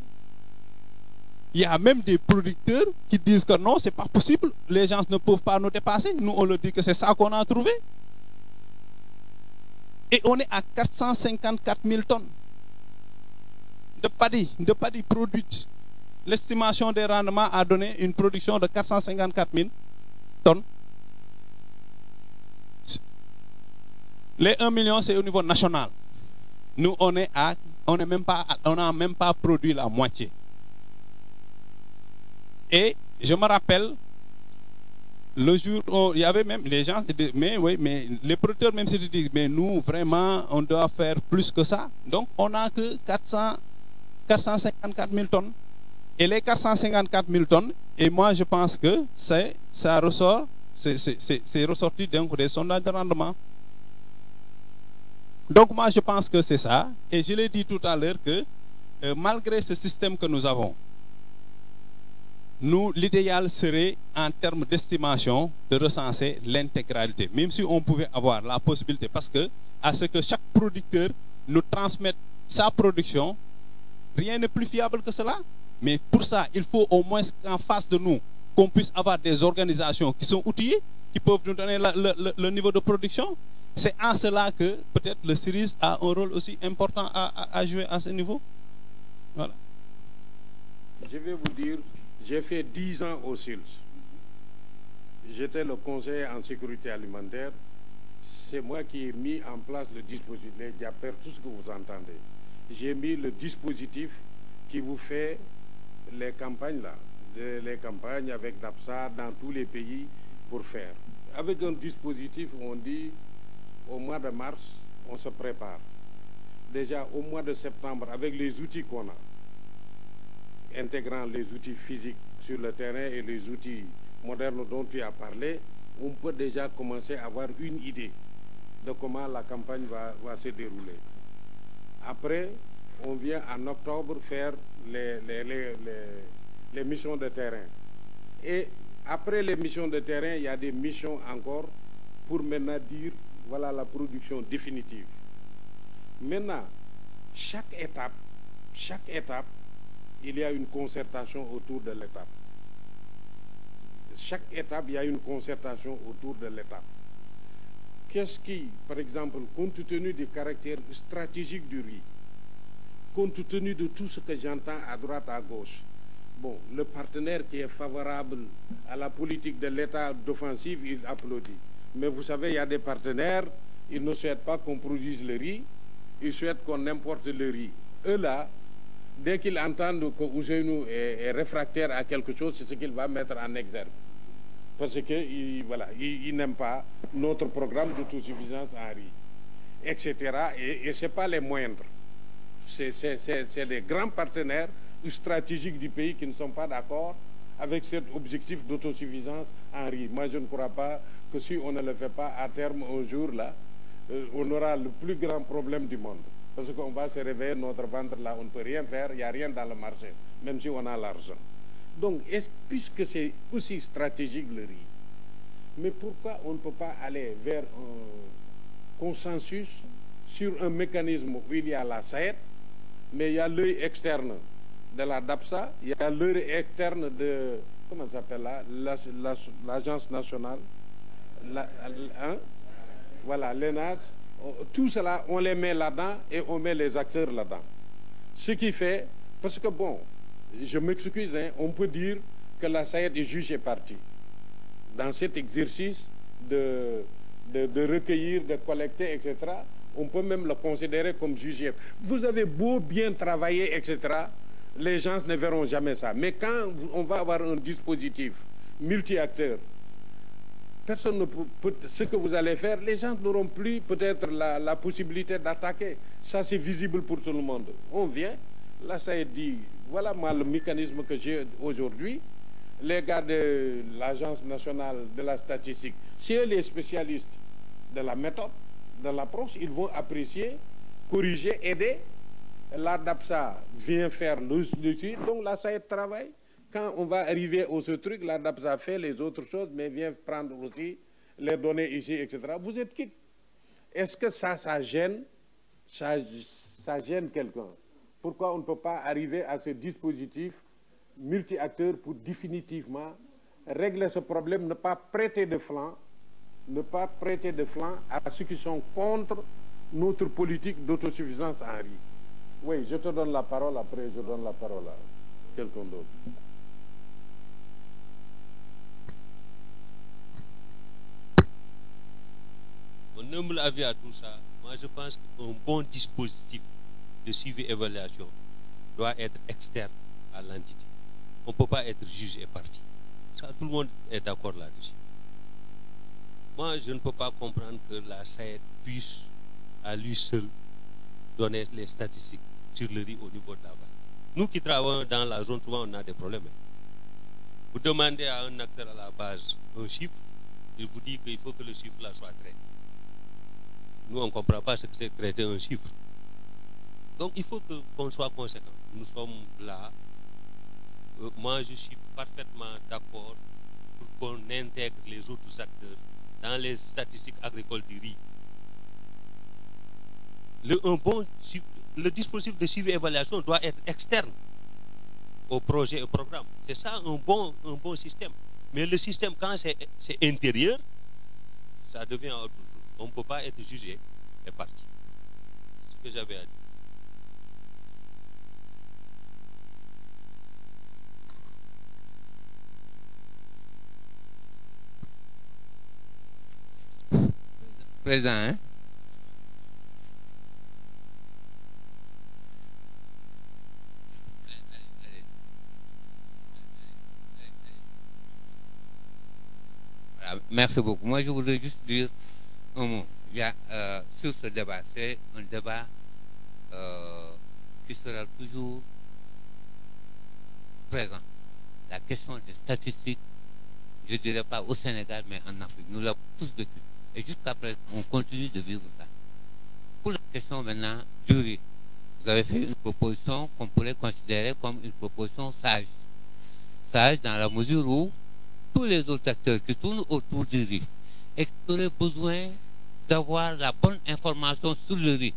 Il y a même des producteurs qui disent que non, ce n'est pas possible, les gens ne peuvent pas nous dépasser. Nous, on leur dit que c'est ça qu'on a trouvé. Et on est à 454 000 tonnes de paddy produite. L'estimation des rendements a donné une production de 454 000 tonnes. Les 1 million, c'est au niveau national. Nous, on n'a même pas produit la moitié. Et je me rappelle, le jour où il y avait même les gens, mais les producteurs même se disent, mais nous, vraiment, on doit faire plus que ça. Donc, on n'a que 454 000 tonnes. Et les 454 000 tonnes, et moi, je pense que ça ressort, c'est ressorti donc des sondages de rendement. Donc, moi, je pense que c'est ça. Et je l'ai dit tout à l'heure que, malgré ce système que nous avons, nous, l'idéal serait, en termes d'estimation, de recenser l'intégralité. Même si on pouvait avoir la possibilité, parce que, à ce que chaque producteur nous transmette sa production, rien n'est plus fiable que cela. Mais pour ça, il faut au moins qu'en face de nous, qu'on puisse avoir des organisations qui sont outillées, qui peuvent nous donner le niveau de production. C'est en cela que peut-être le CIRIS a un rôle aussi important à jouer à ce niveau. Voilà. Je vais vous dire, j'ai fait 10 ans au SILS. J'étais le conseiller en sécurité alimentaire. C'est moi qui ai mis en place le dispositif, les diapers, tout ce que vous entendez. J'ai mis le dispositif qui vous fait les campagnes là, les campagnes avec DAPSA dans tous les pays pour faire. Avec un dispositif, on dit au mois de mars, on se prépare. Déjà au mois de septembre, avec les outils qu'on a, intégrant les outils physiques sur le terrain et les outils modernes dont tu as parlé, on peut déjà commencer à avoir une idée de comment la campagne va se dérouler. Après, on vient en octobre faire les missions de terrain. Et après les missions de terrain, il y a des missions encore pour maintenant dire, voilà la production définitive. Maintenant, chaque étape, il y a une concertation autour de l'étape. Chaque étape, il y a une concertation autour de l'étape. Qu'est-ce qui, par exemple, compte tenu du caractère stratégique du riz, compte tenu de tout ce que j'entends à droite, à gauche, bon, le partenaire qui est favorable à la politique de l'État d'offensive, il applaudit. Mais vous savez, il y a des partenaires, ils ne souhaitent pas qu'on produise le riz, ils souhaitent qu'on importe le riz. Eux là, dès qu'ils entendent que Ousseynou est réfractaire à quelque chose, c'est ce qu'il va mettre en exergue. Parce qu'ils voilà, il n'aiment pas notre programme d'autosuffisance en riz, etc. Et ce n'est pas les moindres. C'est les grands partenaires stratégiques du pays qui ne sont pas d'accord avec cet objectif d'autosuffisance en riz. Moi, je ne crois pas que si on ne le fait pas à terme un jour, là, on aura le plus grand problème du monde. Parce qu'on va se réveiller, notre ventre là, on ne peut rien faire, il n'y a rien dans le marché, même si on a l'argent. Donc, puisque c'est aussi stratégique le riz, mais pourquoi on ne peut pas aller vers un consensus sur un mécanisme où il y a la SAED, mais il y a l'œil externe de la DAPSA, il y a l'œil externe de, comment ça s'appelle là, l'agence nationale, voilà, l'ENAS. Tout cela, on les met là-dedans et on met les acteurs là-dedans. Ce qui fait, parce que bon, je m'excuse, hein, on peut dire que la SAED est juge et partie dans cet exercice de recueillir, de collecter, etc. On peut même le considérer comme juge. Vous avez beau bien travailler, etc., les gens ne verront jamais ça. Mais quand on va avoir un dispositif multi-acteurs, personne ne peut, ce que vous allez faire, les gens n'auront plus peut-être la possibilité d'attaquer. Ça, c'est visible pour tout le monde. On vient, là, ça est dit, voilà moi le mécanisme que j'ai aujourd'hui. Les gars de l'Agence nationale de la statistique, c'est eux les spécialistes de la méthode, de l'approche, ils vont apprécier, corriger, aider. La DAPSA vient faire le suivi, donc là, ça est travail. Quand on va arriver à ce truc, la DAPSA fait les autres choses, mais vient prendre aussi les données ici, etc. Vous êtes quitte. Est-ce que ça gêne ça gêne quelqu'un. Pourquoi on ne peut pas arriver à ce dispositif multi-acteurs pour définitivement régler ce problème, ne pas prêter de flanc à ceux qui sont contre notre politique d'autosuffisance en riz. Oui, je te donne la parole, après je donne la parole à quelqu'un d'autre. Mon humble avis à tout ça, moi je pense qu'un bon dispositif de suivi et évaluation doit être externe à l'entité. On ne peut pas être juge et partie. Ça, tout le monde est d'accord là-dessus. Moi, je ne peux pas comprendre que la SAED puisse, à lui seul, donner les statistiques sur le riz au niveau de la vallée. Nous qui travaillons dans la zone, souvent on a des problèmes. Vous demandez à un acteur à la base un chiffre, il vous dit qu'il faut que le chiffre là soit traité. Nous, on ne comprend pas ce que c'est traiter un chiffre. Donc, il faut qu'on soit conséquent. Nous sommes là. Moi, je suis parfaitement d'accord pour qu'on intègre les autres acteurs dans les statistiques agricoles du riz. Le dispositif de suivi et évaluation doit être externe au projet et au programme. C'est ça un bon système. Mais le système, quand c'est intérieur, ça devient autre chose. On ne peut pas être jugé et parti. C'est ce que j'avais à dire. Président, hein? Voilà, merci beaucoup. Moi, je voudrais juste dire un mot. Il y a, sur ce débat, c'est un débat qui sera toujours présent. La question des statistiques, je ne dirais pas au Sénégal, mais en Afrique. Nous l'avons tous vécu. Et jusqu'à présent, on continue de vivre ça. Pour la question maintenant du riz, vous avez fait une proposition qu'on pourrait considérer comme une proposition sage. Sage dans la mesure où tous les autres acteurs qui tournent autour du riz et qui auraient besoin d'avoir la bonne information sur le riz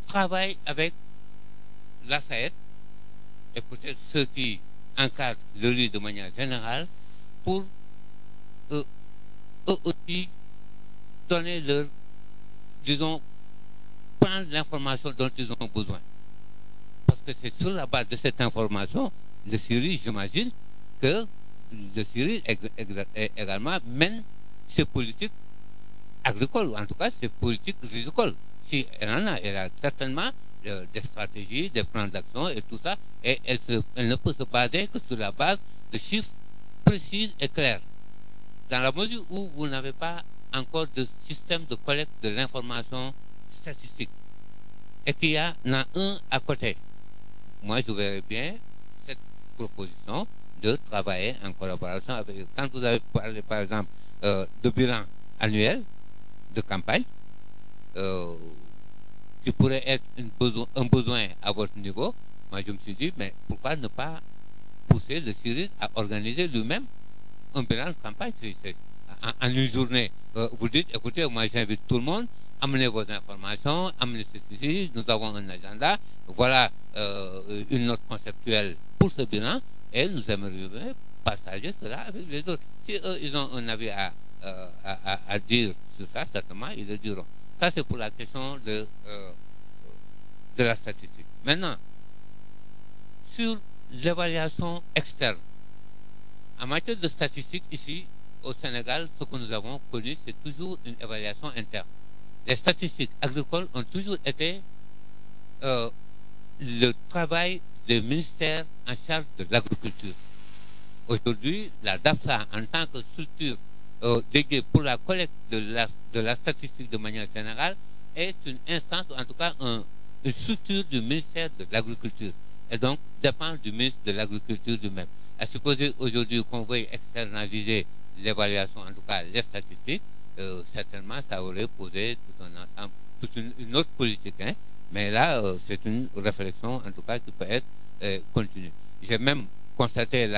travaillent avec la SAED et peut-être ceux qui encadrent le riz de manière générale pour eux aussi donner leur, disons, prendre l'information dont ils ont besoin. Parce que c'est sur la base de cette information, le Syrie, j'imagine, que le Syrie également mène ses politiques agricoles, ou en tout cas ses politiques rizicoles. Si elle en a, elle a certainement des stratégies, des plans d'action et tout ça, et elle ne peut se baser que sur la base de chiffres précis et clairs. Dans la mesure où vous n'avez pas encore de système de collecte de l'information statistique et qu'il y en a un à côté, moi je verrais bien cette proposition de travailler en collaboration avec eux. Quand vous avez parlé par exemple de bilan annuel de campagne, qui pourrait être un besoin à votre niveau, moi je me suis dit, mais pourquoi ne pas pousser le Syrie à organiser lui-même un bilan de campagne en une journée. Vous dites, écoutez, moi j'invite tout le monde, amenez vos informations, amenez ceci, nous avons un agenda, voilà une note conceptuelle pour ce bilan, et nous aimerions partager cela avec les autres. Si eux, ils ont un avis à dire sur ça, certainement, ils le diront. Ça, c'est pour la question de la statistique. Maintenant, sur l'évaluation externe, en matière de statistiques, ici, au Sénégal, ce que nous avons connu, c'est toujours une évaluation interne. Les statistiques agricoles ont toujours été le travail des ministères en charge de l'agriculture. Aujourd'hui, la DAPSA, en tant que structure dédiée pour la collecte de la statistique de manière générale, est une instance, ou en tout cas une structure du ministère de l'Agriculture, et donc dépend du ministre de l'Agriculture lui-même. À supposer aujourd'hui qu'on veuille externaliser l'évaluation, en tout cas les statistiques, certainement ça aurait posé tout un ensemble, toute une autre politique. Hein? Mais là, c'est une réflexion, en tout cas, qui peut être continue. J'ai même constaté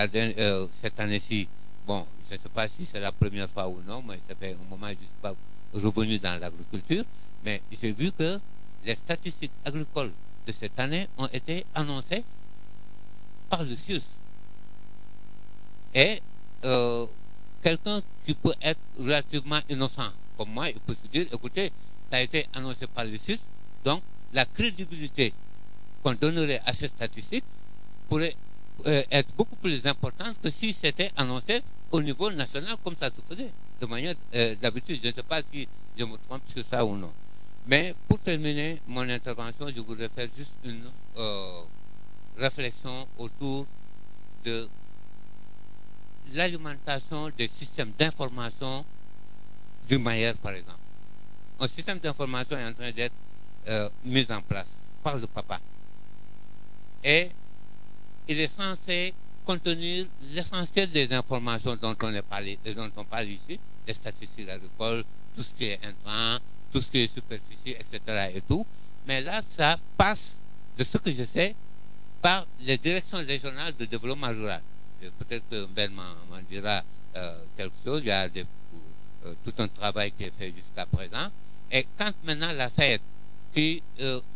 cette année-ci, bon, je ne sais pas si c'est la première fois ou non, mais ça fait un moment que je ne suis pas revenu dans l'agriculture, Mais j'ai vu que les statistiques agricoles de cette année ont été annoncées par le CIUS. Et quelqu'un qui peut être relativement innocent comme moi, il peut se dire, écoutez, ça a été annoncé par le CIUS, donc la crédibilité qu'on donnerait à ces statistiques pourrait être beaucoup plus importante que si c'était annoncé au niveau national comme ça se faisait. De manière d'habitude, je ne sais pas si je me trompe sur ça ou non. Mais pour terminer mon intervention, je voudrais faire juste une réflexion autour de l'alimentation des systèmes d'information du Mayer, par exemple. Un système d'information est en train d'être mis en place par le papa. Et il est censé contenir l'essentiel des informations dont on parle ici, les statistiques agricoles, tout ce qui est intrant, tout ce qui est superficie, etc. et tout. Mais là, ça passe, de ce que je sais, par les directions régionales de développement rural. Peut-être que Ben m'en dira quelque chose. Il y a tout un travail qui est fait jusqu'à présent. Et quand maintenant la SAED, qui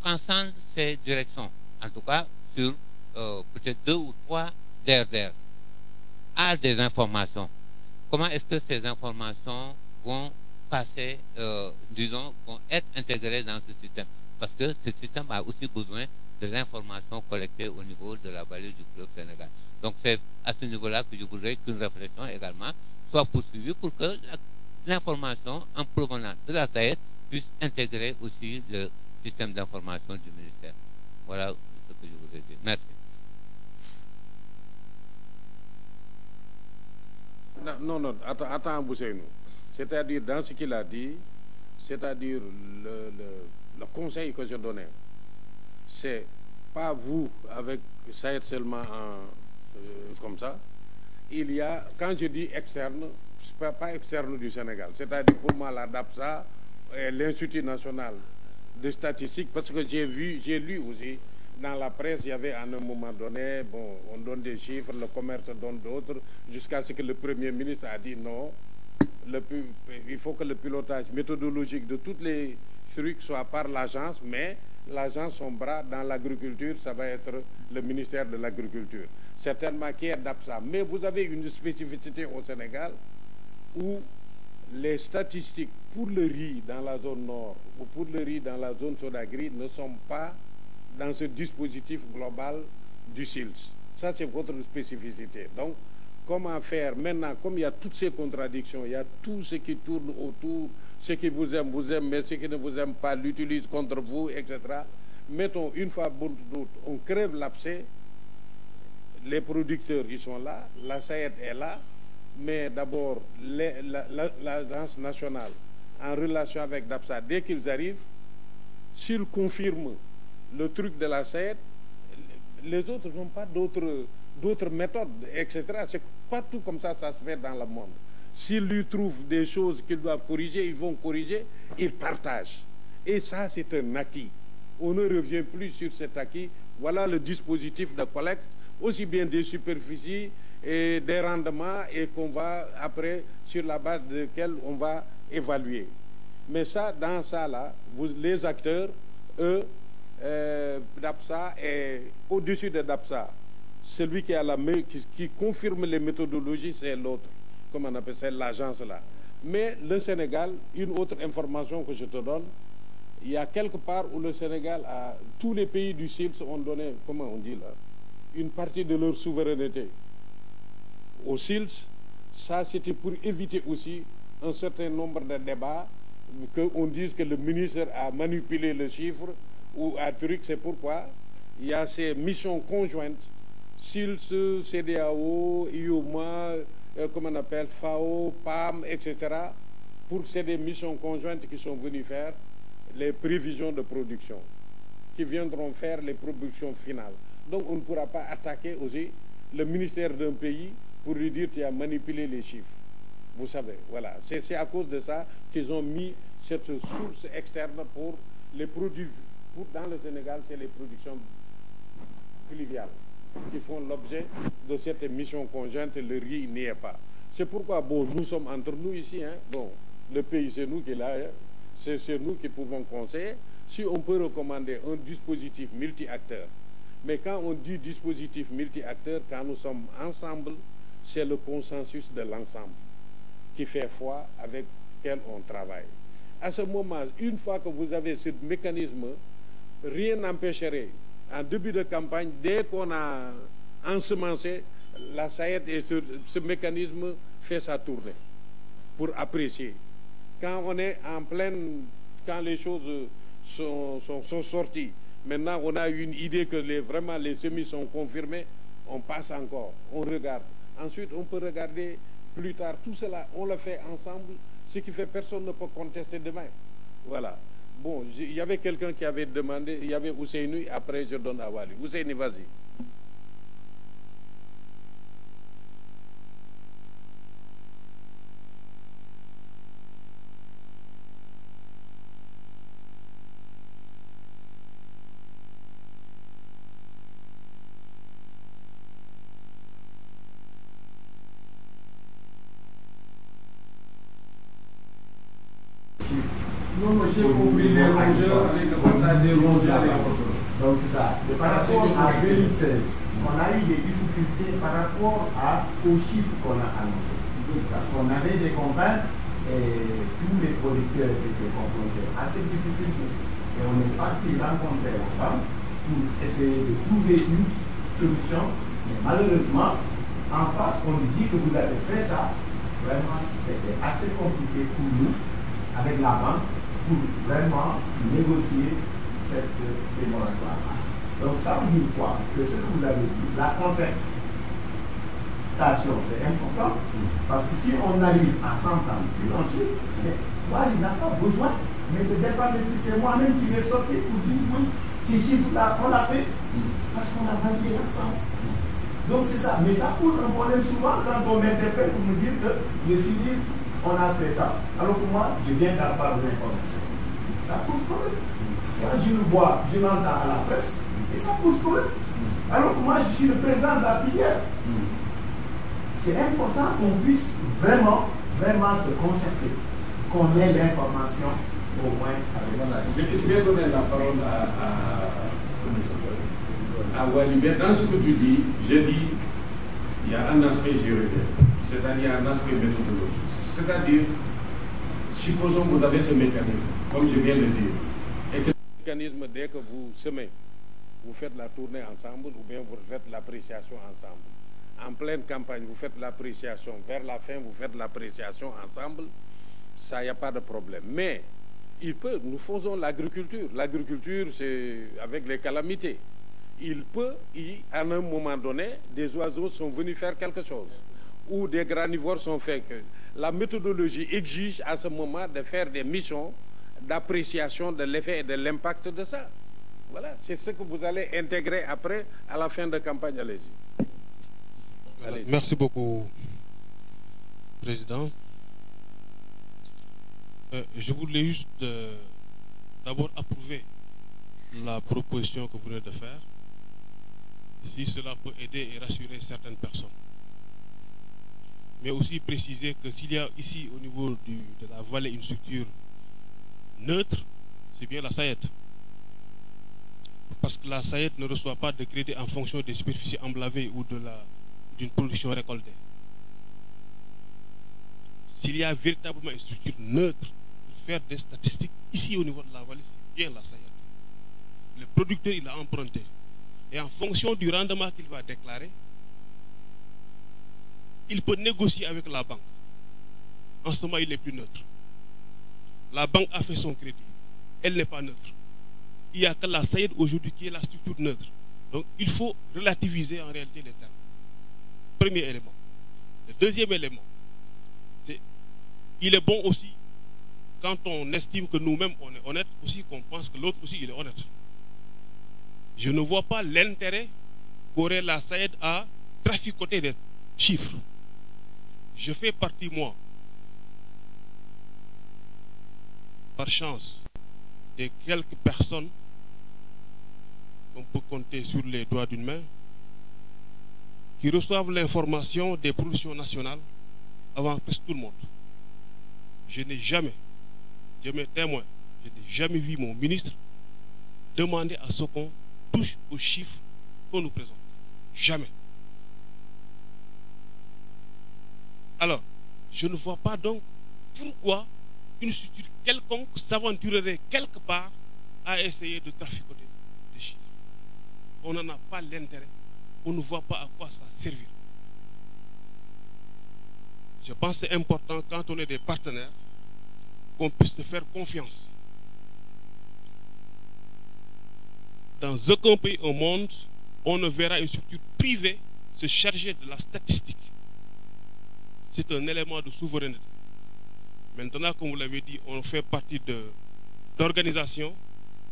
transcende ces directions, en tout cas sur peut-être 2 ou 3 DRDR, a des informations, comment est-ce que ces informations vont passer, disons, vont être intégrées dans ce système? Parce que ce système a aussi besoin de l'information collectée au niveau de la vallée du fleuve Sénégal. Donc c'est à ce niveau-là que je voudrais qu'une réflexion également soit poursuivie pour que l'information en provenance de la SAED puisse intégrer aussi le système d'information du ministère. Voilà ce que je voudrais dire. Merci. Non, attends, Bousseinou. C'est-à-dire, dans ce qu'il a dit, c'est-à-dire le conseil que je donnais, c'est pas vous avec SAED seulement comme ça. Il y a, quand je dis externe, pas externe du Sénégal, c'est-à-dire pour moi la DAPSA et l'Institut national de statistique, parce que j'ai lu aussi dans la presse, il y avait à un moment donné, bon, on donne des chiffres, le commerce donne d'autres, jusqu'à ce que le Premier ministre a dit non, il faut que le pilotage méthodologique de tous les trucs soit par l'agence, mais l'agence, son bras dans l'agriculture, ça va être le ministère de l'Agriculture. Certainement qui est d'APSA. Mais vous avez une spécificité au Sénégal où les statistiques pour le riz dans la zone nord ou pour le riz dans la zone Sodagri ne sont pas dans ce dispositif global du SILS. Ça, c'est votre spécificité. Donc, comment faire maintenant, comme il y a toutes ces contradictions, il y a tout ce qui tourne autour, ceux qui vous aiment, mais ceux qui ne vous aiment pas l'utilisent contre vous, etc. Mettons une fois pour toutes, on crève l'abcès, les producteurs, ils sont là, la SAED est là, mais d'abord, l'agence nationale, en relation avec DAPSA, dès qu'ils arrivent, s'ils confirment le truc de la SAED, les autres n'ont pas d'autres méthodes, etc. C'est partout comme ça se fait dans le monde. S'ils lui trouvent des choses qu'ils doivent corriger, ils vont corriger, ils partagent. Et ça, c'est un acquis. On ne revient plus sur cet acquis. Voilà le dispositif de collecte, aussi bien des superficies et des rendements, et qu'on va après, sur la base de laquelle on va évaluer. Mais ça, dans ça, là, les acteurs, eux, DAPSA est au-dessus de DAPSA. Celui qui confirme les méthodologies, c'est l'autre, comme on appelle ça, l'agence là. Mais le Sénégal, une autre information que je te donne, il y a quelque part où le Sénégal a, tous les pays du SILS ont donné, comment on dit là, une partie de leur souveraineté au SILS. Ça, c'était pour éviter aussi un certain nombre de débats, qu'on dise que le ministre a manipulé le chiffre ou un truc. C'est pourquoi il y a ces missions conjointes, SILS, CEDEAO, IOMA, comme on appelle, FAO, PAM, etc. Pour c'est des missions conjointes qui sont venues faire les prévisions de production, qui viendront faire les productions finales. Donc on ne pourra pas attaquer aussi le ministère d'un pays pour lui dire qu'il a manipulé les chiffres. Vous savez, voilà. C'est à cause de ça qu'ils ont mis cette source externe pour les produits. Dans le Sénégal, c'est les productions pluviales qui font l'objet de cette mission conjointe. Le riz n'y est pas. C'est pourquoi, bon, nous sommes entre nous ici. Hein. Bon, le pays, c'est nous qui l'a. Hein. c'est nous qui pouvons conseiller. Si on peut recommander un dispositif multi-acteurs, mais quand on dit dispositif multi-acteurs, quand nous sommes ensemble, c'est le consensus de l'ensemble qui fait foi avec lequel on travaille. À ce moment, une fois que vous avez ce mécanisme, rien n'empêcherait, en début de campagne, dès qu'on a ensemencé, la SAED et ce mécanisme fait sa tournée pour apprécier. Quand on est en pleine, quand les choses sont sorties, maintenant on a une idée que vraiment les semis sont confirmés, on passe encore, on regarde. Ensuite, on peut regarder plus tard. Tout cela, on le fait ensemble, ce qui fait que personne ne peut contester demain. Voilà. Bon, il y avait quelqu'un qui avait demandé, il y avait Ousseynou, après je donne à Wali. Ousseynou, vas-y. Non, j'ai compris les rongeurs avec le passage des rongeurs. Donc c'est ça. Par rapport à 2016, on a eu des difficultés par rapport aux chiffres qu'on a annoncés. Parce qu'on avait des campagnes et tous les producteurs étaient confrontés à ces difficultés. Et on est parti rencontrer la femme pour essayer de trouver une solution. Mais malheureusement, en face, on nous dit que vous avez fait ça. Vraiment, c'était assez compliqué pour nous, avec la banque, pour vraiment négocier ces moratoires-là. Donc ça veut dire quoi? Que ce que vous avez dit, la concertation, c'est important, parce que si on arrive à s'entendre sur un chiffre, il n'a pas besoin mais de défendre, c'est moi-même qui vais sortir pour dire oui, ces chiffres-là, on l'a fait, parce qu'on a validé ensemble. Donc c'est ça, mais ça pose un problème souvent quand on m'interpelle pour me dire que je suis dit, on a fait ça. Alors que moi, je viens d'avoir l'information. Ça pose problème. Quand je le vois, je l'entends à la presse, et ça pose problème. Alors que moi, je suis le président de la filière. C'est important qu'on puisse vraiment se concerter, qu'on ait l'information au moins avec la. Je vais donner la parole à Wali. Mais dans ce que tu dis, je dis, il y a un aspect juridique, c'est-à-dire un aspect méthodologique. C'est-à-dire, supposons que vous avez ce mécanisme, comme je viens de dire, et que ce mécanisme, dès que vous semez, vous faites la tournée ensemble ou bien vous faites l'appréciation ensemble. En pleine campagne, vous faites l'appréciation. Vers la fin, vous faites l'appréciation ensemble. Ça, il n'y a pas de problème. Mais, nous faisons l'agriculture. L'agriculture, c'est avec les calamités. Il peut, à un moment donné, des oiseaux sont venus faire quelque chose. Ou des granivores sont faits. La méthodologie exige à ce moment de faire des missions d'appréciation de l'effet et de l'impact de ça. Voilà, c'est ce que vous allez intégrer après, à la fin de campagne. Allez-y. Allez Merci beaucoup, Président. Je voulais juste d'abord approuver la proposition que vous venez de faire, si cela peut aider et rassurer certaines personnes. Mais aussi préciser que s'il y a ici au niveau de la vallée une structure neutre, c'est bien la SAED. Parce que la SAED ne reçoit pas de crédit en fonction des superficies emblavées ou d'une production récoltée. S'il y a véritablement une structure neutre pour faire des statistiques ici au niveau de la vallée, c'est bien la SAED. Le producteur, il a emprunté. Et en fonction du rendement qu'il va déclarer, il peut négocier avec la banque. En ce moment, il est plus neutre. La banque a fait son crédit. Elle n'est pas neutre. Il n'y a que la SAED aujourd'hui qui est la structure neutre. Donc, il faut relativiser en réalité les termes. Premier élément. Le deuxième élément, c'est il est bon aussi, quand on estime que nous-mêmes on est honnête, aussi qu'on pense que l'autre aussi il est honnête. Je ne vois pas l'intérêt qu'aurait la SAED à traficoter des chiffres. Je fais partie, moi, par chance, des quelques personnes qu'on peut compter sur les doigts d'une main qui reçoivent l'information des productions nationales avant presque tout le monde. Je n'ai jamais je me témoigne, je n'ai jamais vu mon ministre demander à ce qu'on touche aux chiffres qu'on nous présente. Jamais. Alors, je ne vois pas donc pourquoi une structure quelconque s'aventurerait quelque part à essayer de traficoter des chiffres. On n'en a pas l'intérêt, on ne voit pas à quoi ça servir. Je pense que c'est important, quand on est des partenaires, qu'on puisse se faire confiance. Dans aucun pays au monde, on ne verra une structure privée se charger de la statistique. C'est un élément de souveraineté. Maintenant, comme vous l'avez dit, on fait partie d'organisations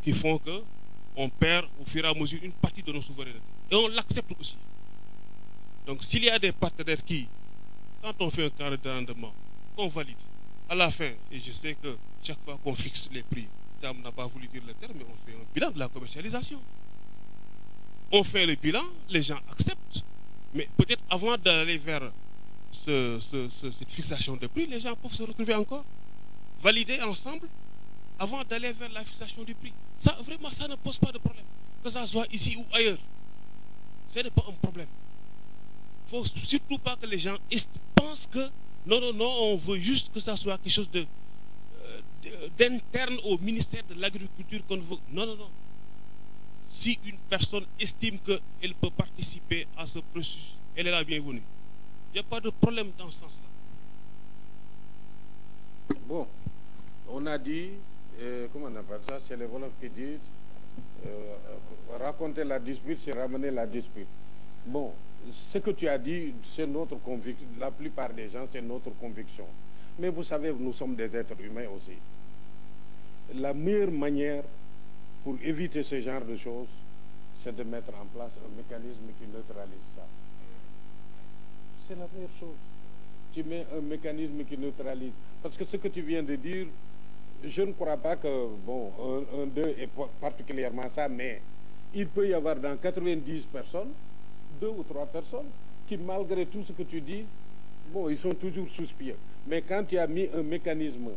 qui font qu'on perd au fur et à mesure une partie de nos souverainetés. Et on l'accepte aussi. Donc s'il y a des partenaires qui, quand on fait un carré de rendement, qu'on valide, à la fin, et je sais que chaque fois qu'on fixe les prix, Tam n'a pas voulu dire le terme, mais on fait un bilan de la commercialisation. On fait le bilan, les gens acceptent, mais peut-être avant d'aller vers cette fixation de prix, les gens peuvent se retrouver encore, valider ensemble, avant d'aller vers la fixation du prix. Ça, vraiment, ça ne pose pas de problème. Que ça soit ici ou ailleurs. Ce n'est pas un problème. Il ne faut surtout pas que les gens pensent que non, on veut juste que ça soit quelque chose d'interne au ministère de l'Agriculture qu'on veut. Non. Si une personne estime qu'elle peut participer à ce processus, elle est la bienvenue. Il n'y a pas de problème dans ce sens-là. Bon, on a dit, comment on appelle ça, c'est les Wolofs qui disent, raconter la dispute, c'est ramener la dispute. Bon, ce que tu as dit, c'est notre conviction. La plupart des gens, c'est notre conviction. Mais vous savez, nous sommes des êtres humains aussi. La meilleure manière pour éviter ce genre de choses, c'est de mettre en place un mécanisme qui neutralise ça. C'est la meilleure chose. Tu mets un mécanisme qui neutralise. Parce que ce que tu viens de dire, je ne crois pas que, bon, un 2 est particulièrement ça, mais il peut y avoir dans 90 personnes, 2 ou 3 personnes, qui malgré tout ce que tu dis, bon, ils sont toujours suspicieux. Mais quand tu as mis un mécanisme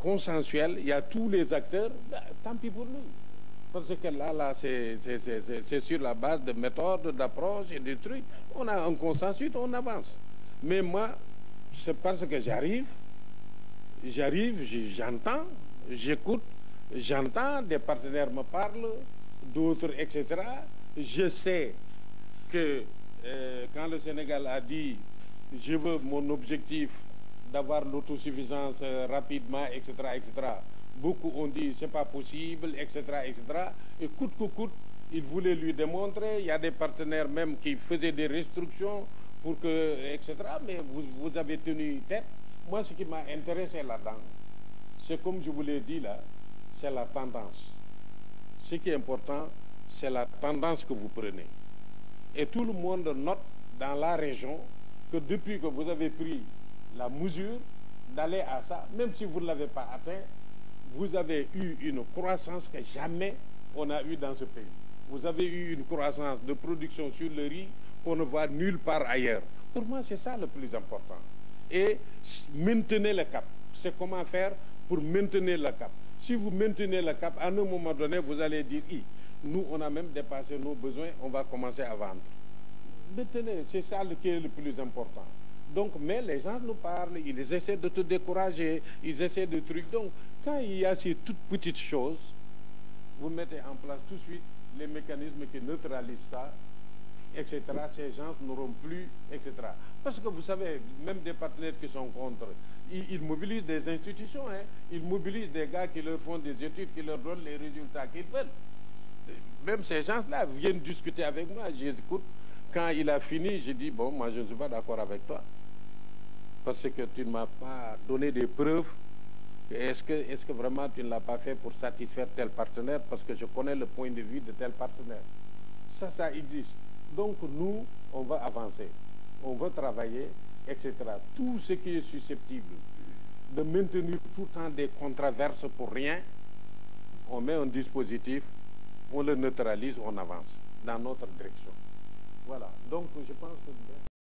consensuel, il y a tous les acteurs, ben, tant pis pour nous. Parce que là c'est sur la base de méthodes, d'approches et de trucs. On a un consensus, on avance. Mais moi, c'est parce que j'arrive, j'entends, j'écoute, j'entends, des partenaires me parlent, d'autres, etc. Je sais que quand le Sénégal a dit « je veux mon objectif d'avoir l'autosuffisance rapidement, etc., etc. », beaucoup ont dit c'est pas possible, etc., etc. Et coûte que coûte, ils voulaient lui démontrer. Il y a des partenaires même qui faisaient des restrictions pour que, etc. Mais vous avez tenu tête. Moi, ce qui m'a intéressé là-dedans, c'est comme je vous l'ai dit là, c'est la tendance. Ce qui est important, c'est la tendance que vous prenez. Et tout le monde note dans la région que depuis que vous avez pris la mesure d'aller à ça, même si vous ne l'avez pas atteint, vous avez eu une croissance que jamais on a eu dans ce pays. Vous avez eu une croissance de production sur le riz qu'on ne voit nulle part ailleurs. Pour moi, c'est ça le plus important. Et maintenez le cap. C'est comment faire pour maintenir le cap. Si vous maintenez le cap, à un moment donné, vous allez dire, nous, on a même dépassé nos besoins, on va commencer à vendre. Maintenez, c'est ça qui est le plus important. Donc, mais les gens nous parlent, ils essaient de te décourager, ils essaient de trucs. Donc, quand il y a ces toutes petites choses, vous mettez en place tout de suite les mécanismes qui neutralisent ça, etc. Ces gens n'auront plus, etc. Parce que vous savez, même des partenaires qui sont contre, ils mobilisent des institutions, hein, ils mobilisent des gars qui leur font des études, qui leur donnent les résultats qu'ils veulent. Même ces gens-là viennent discuter avec moi, j'écoute. Quand il a fini, j'ai dit, bon, moi je ne suis pas d'accord avec toi. Parce que tu ne m'as pas donné des preuves. Est-ce que vraiment tu ne l'as pas fait pour satisfaire tel partenaire? Parce que je connais le point de vue de tel partenaire. Ça existe. Donc nous, on va avancer. On va travailler, etc. Tout ce qui est susceptible de maintenir tout le temps des controverses pour rien, on met un dispositif, on le neutralise, on avance dans notre direction. Voilà. Donc je pense que...